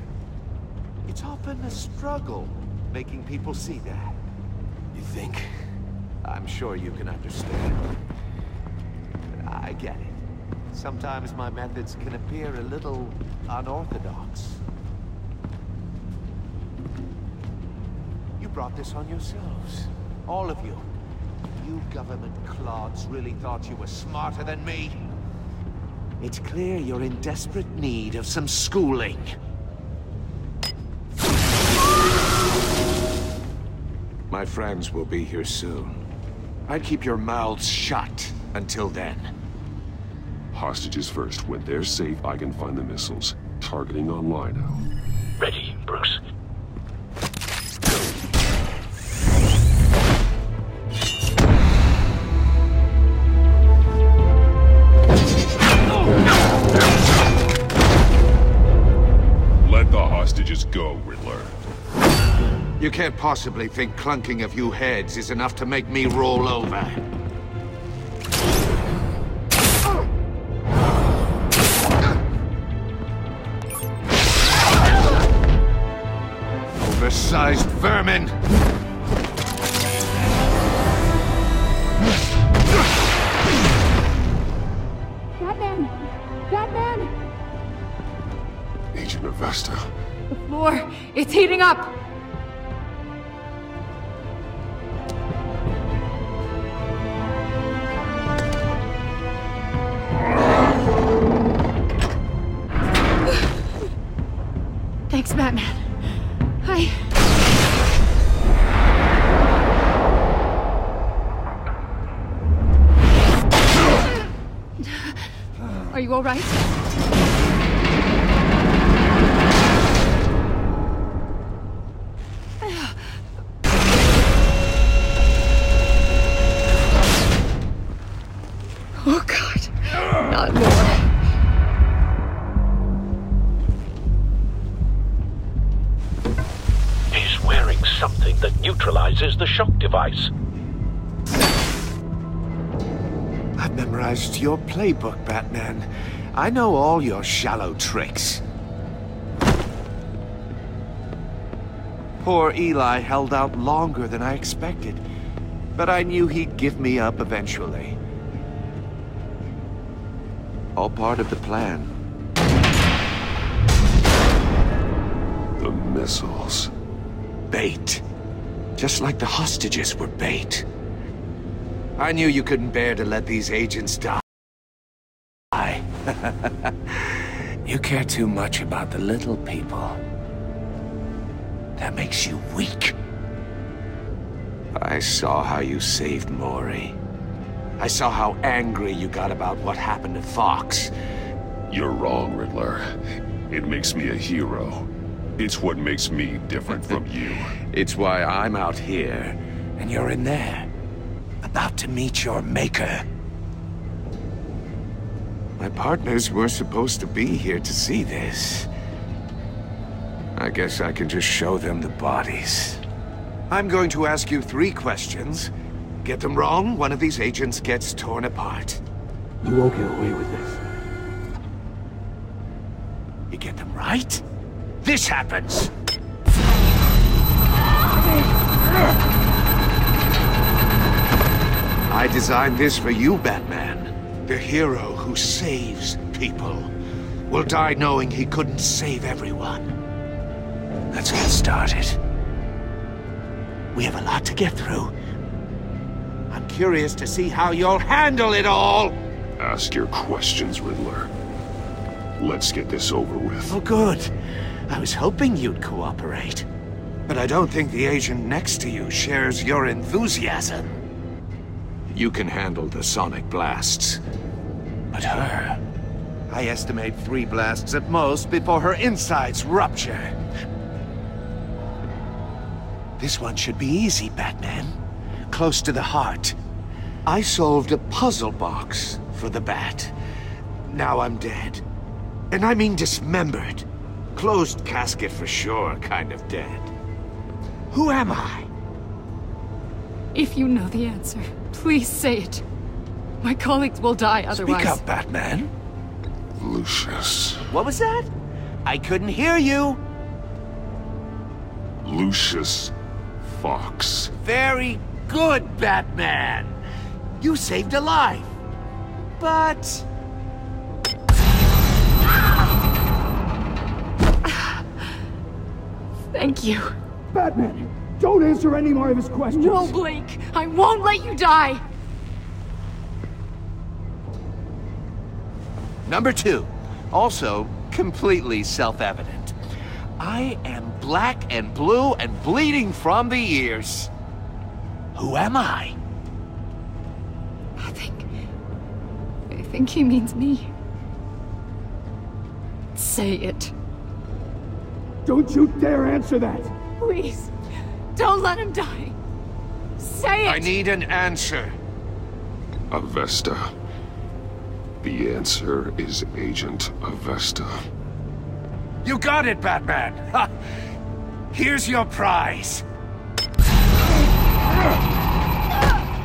It's often a struggle making people see that. You think? I'm sure you can understand. I get it. Sometimes my methods can appear a little unorthodox. You brought this on yourselves. All of you. You government clods really thought you were smarter than me? It's clear you're in desperate need of some schooling. My friends will be here soon. I'd keep your mouths shut until then. Hostages first. When they're safe, I can find the missiles. Targeting online now. Ready, Bruce. Just go, Riddler. You can't possibly think clunking a few heads is enough to make me roll over. Oversized vermin! Batman! Batman! Agent Avesta. The floor, it's heating up! Thanks, Batman. Are you all right? Oh, God. Not more. He's wearing something that neutralizes the shock device. I've memorized your playbook, Batman. I know all your shallow tricks. Poor Eli held out longer than I expected, but I knew he'd give me up eventually. All part of the plan. The missiles. Bait. Just like the hostages were bait. I knew you couldn't bear to let these agents die. You care too much about the little people. That makes you weak. I saw how you saved Maury. I saw how angry you got about what happened to Fox. You're wrong, Riddler. It makes me a hero. It's what makes me different from you. It's why I'm out here, and you're in there. About to meet your maker. My partners were supposed to be here to see this. I guess I can just show them the bodies. I'm going to ask you 3 questions. Get them wrong, one of these agents gets torn apart. You won't get away with this. You get them right, this happens! I designed this for you, Batman. The hero who saves people will die knowing he couldn't save everyone. Let's get started. We have a lot to get through. I'm curious to see how you'll handle it all! Ask your questions, Riddler. Let's get this over with. Oh, good. I was hoping you'd cooperate. But I don't think the agent next to you shares your enthusiasm. You can handle the sonic blasts. But her... I estimate 3 blasts at most before her insides rupture. This one should be easy, Batman. Close to the heart. I solved a puzzle box for the Bat. Now I'm dead. And I mean dismembered. Closed casket for sure, kind of dead. Who am I? If you know the answer, please say it. My colleagues will die otherwise. Speak up, Batman. Lucius. What was that? I couldn't hear you. Lucius Fox. Very good, Batman. You saved a life. But... Thank you. Batman, don't answer any more of his questions. No, Blake. I won't let you die. Number 2. Also, completely self-evident. I am black and blue and bleeding from the ears. Who am I? I think he means me. Say it. Don't you dare answer that! Please, don't let him die. Say it! I need an answer. Avesta. The answer is Agent Avesta. You got it, Batman! Ha. Here's your prize!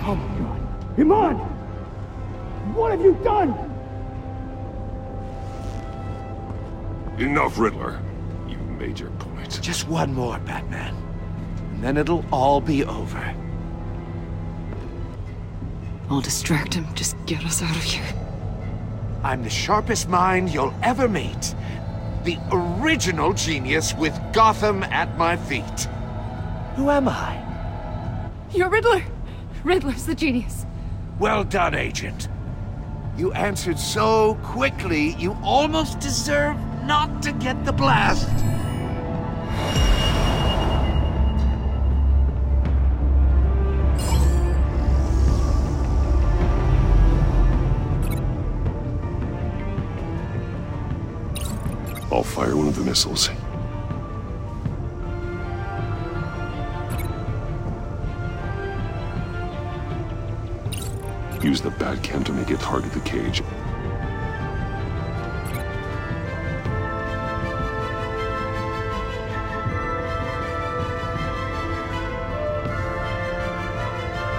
Oh my God! Iman! What have you done? Enough, Riddler. You made your point. Just one more, Batman. And then it'll all be over. I'll distract him. Just get us out of here. I'm the sharpest mind you'll ever meet. The original genius with Gotham at my feet. Who am I? You're Riddler. Riddler's the genius. Well done, Agent. You answered so quickly, you almost deserve not to get the blast. I'll fire one of the missiles. Use the Batcam to make it target the cage.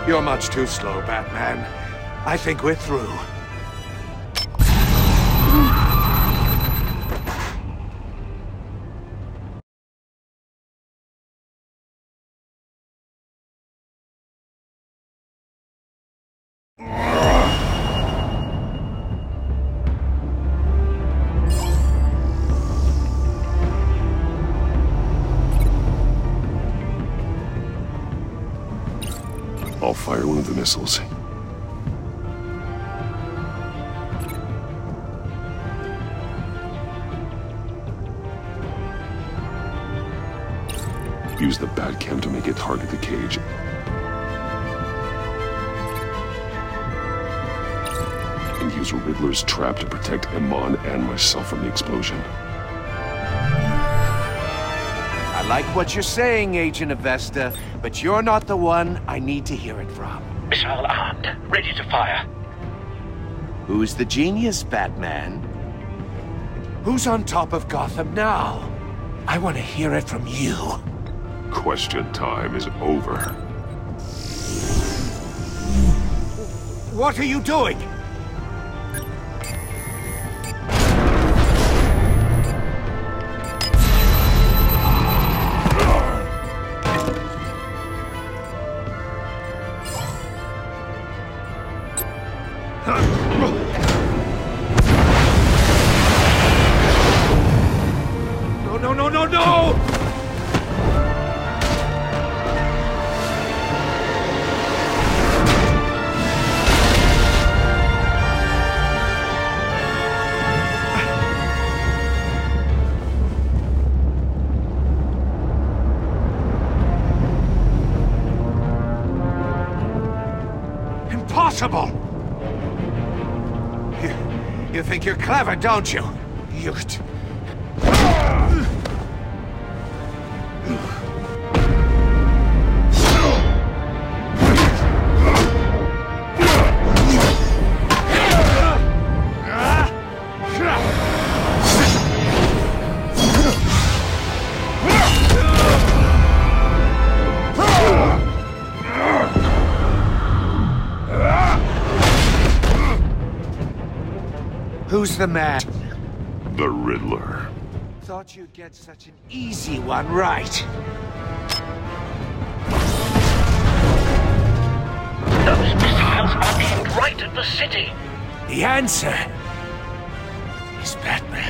You're much too slow, Batman. I think we're through. I'll fire one of the missiles. Use the Batcam to make it target the cage. And use Riddler's trap to protect Iman and myself from the explosion. I like what you're saying, Agent Avesta, but you're not the one I need to hear it from. Missile armed, ready to fire. Who's the genius, Batman? Who's on top of Gotham now? I want to hear it from you. Question time is over. What are you doing? No! Impossible! You think you're clever, don't you? You... Who's the man? The Riddler. Thought you'd get such an easy one right. Those missiles are aimed right at the city. The answer is Batman.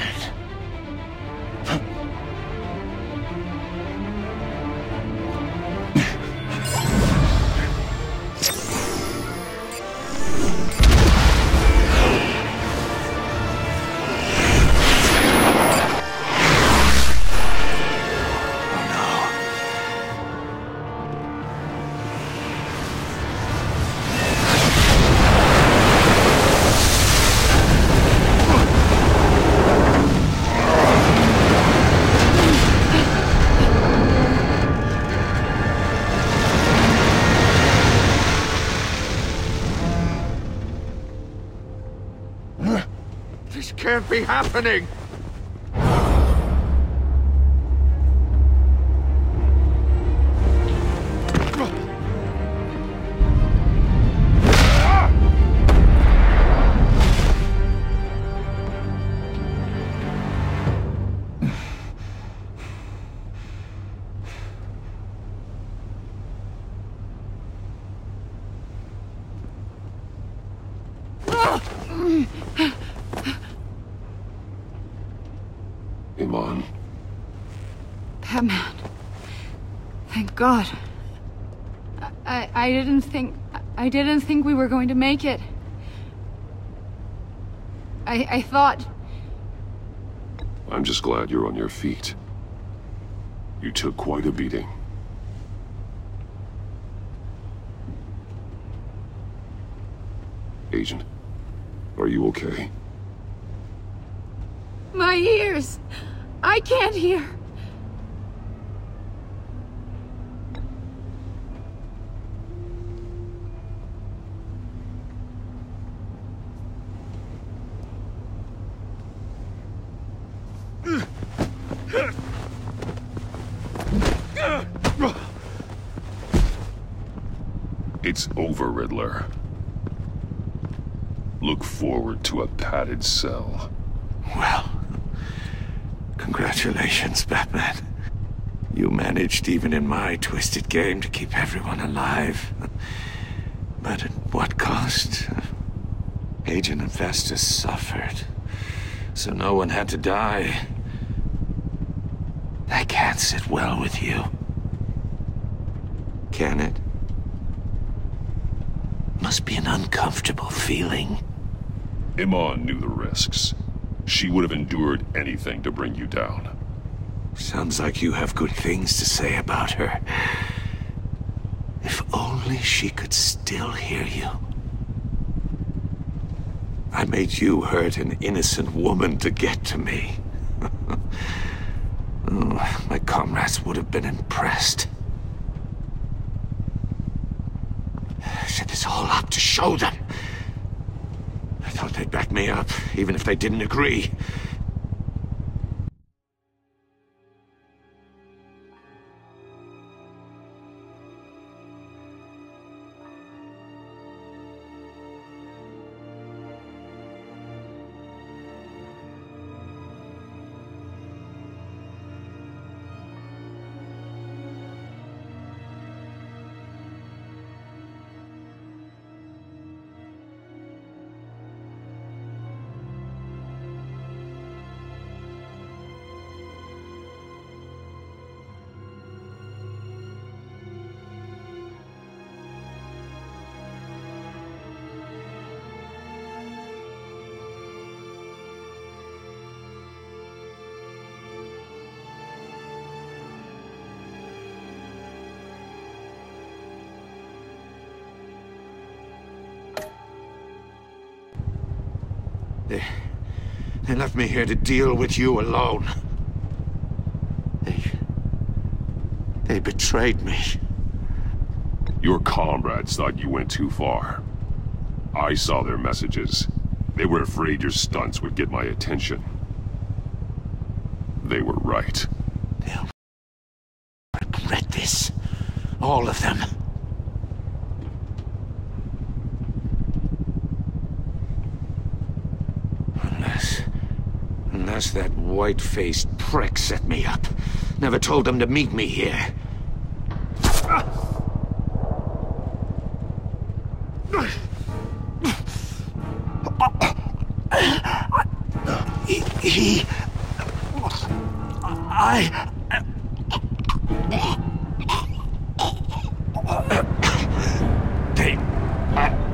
This can't be happening! Batman. Thank God. I didn't think we were going to make it. I thought... I'm just glad you're on your feet. You took quite a beating. Agent, are you okay? My ears! I can't hear! It's over, Riddler. Look forward to a padded cell. Well, congratulations, Batman. You managed, even in my twisted game, to keep everyone alive. But at what cost? Agent Infestus suffered, so no one had to die. That can't sit well with you. Can it? Must be an uncomfortable feeling. Iman knew the risks. She would have endured anything to bring you down. Sounds like you have good things to say about her. If only she could still hear you. I made you hurt an innocent woman to get to me. Oh, my comrades would have been impressed. Set this all up to show them. I thought they'd back me up, even if they didn't agree. They left me here to deal with you alone. They betrayed me. Your comrades thought you went too far. I saw their messages. They were afraid your stunts would get my attention. They were right. They'll regret this. All of them. Unless that white-faced prick set me up. Never told them to meet me here.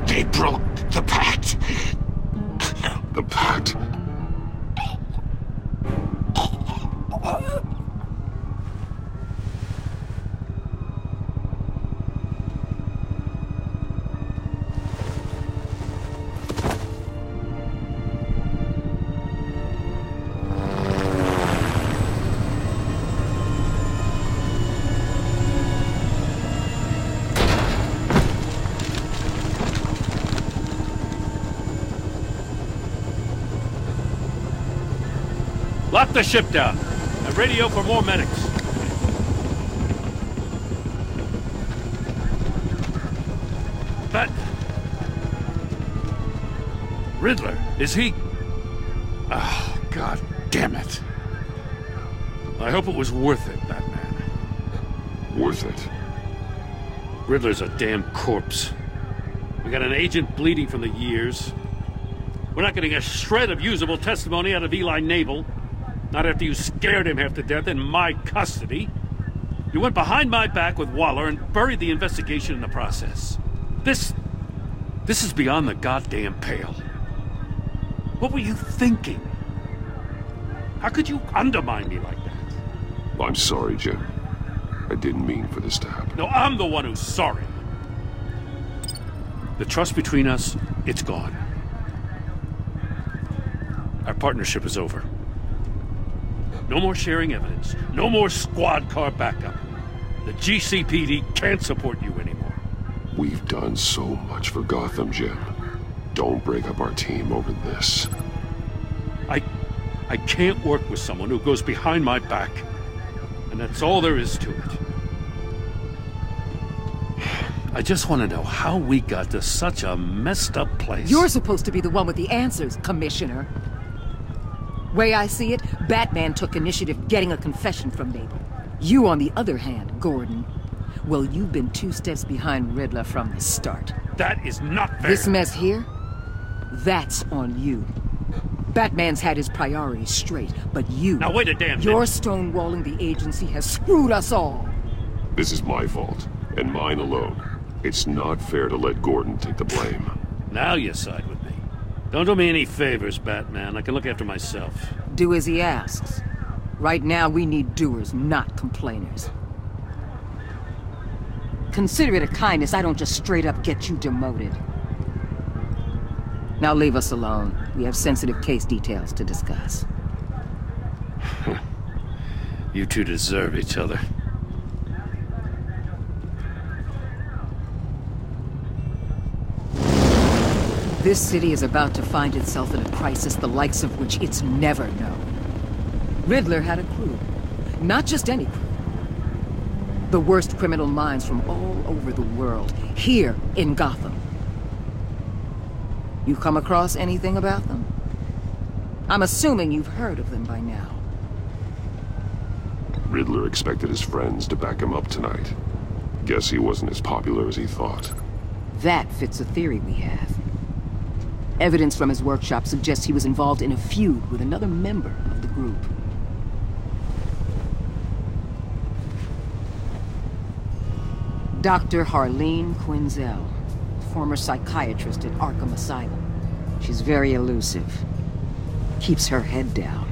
They broke the pact. The pact? Lock the ship down and radio for more medics. But Riddler, is he? Oh, God damn it. I hope it was worth it, Batman. Worth it? Riddler's a damn corpse. We got an agent bleeding from the years. We're not getting a shred of usable testimony out of Eli Nabel. Not after you scared him half to death in my custody. You went behind my back with Waller and buried the investigation in the process. This is beyond the goddamn pale. What were you thinking? How could you undermine me like that? I'm sorry, Jim. I didn't mean for this to happen. No, I'm the one who's sorry. The trust between us, it's gone. Our partnership is over. No more sharing evidence. No more squad car backup. The GCPD can't support you anymore. We've done so much for Gotham, Jim. Don't break up our team over this. I can't work with someone who goes behind my back. And that's all there is to it. I just want to know how we got to such a messed up place. You're supposed to be the one with the answers, Commissioner. Way I see it, Batman took initiative getting a confession from Mabel. You, on the other hand, Gordon, well, you've been 2 steps behind Riddler from the start. That is not fair. This mess here, that's on you. Batman's had his priorities straight, but you... Now wait a damn minute. Your stonewalling the agency has screwed us all. This is my fault, and mine alone. It's not fair to let Gordon take the blame. Now you side with me. Don't do me any favors, Batman. I can look after myself. Do as he asks. Right now, we need doers, not complainers. Consider it a kindness I don't just straight up get you demoted. Now leave us alone. We have sensitive case details to discuss. You two deserve each other. This city is about to find itself in a crisis the likes of which it's never known. Riddler had a crew. Not just any crew. The worst criminal minds from all over the world, here in Gotham. You come across anything about them? I'm assuming you've heard of them by now. Riddler expected his friends to back him up tonight. Guess he wasn't as popular as he thought. That fits a theory we have. Evidence from his workshop suggests he was involved in a feud with another member of the group. Dr. Harleen Quinzel, former psychiatrist at Arkham Asylum. She's very elusive. Keeps her head down.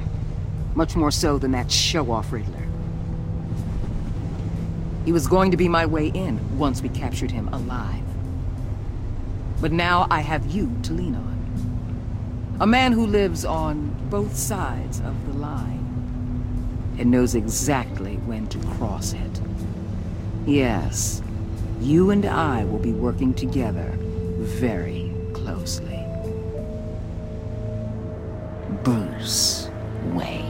Much more so than that show-off Riddler. He was going to be my way in once we captured him alive. But now I have you to lean on. A man who lives on both sides of the line and knows exactly when to cross it. Yes, you and I will be working together very closely. Bruce Wayne.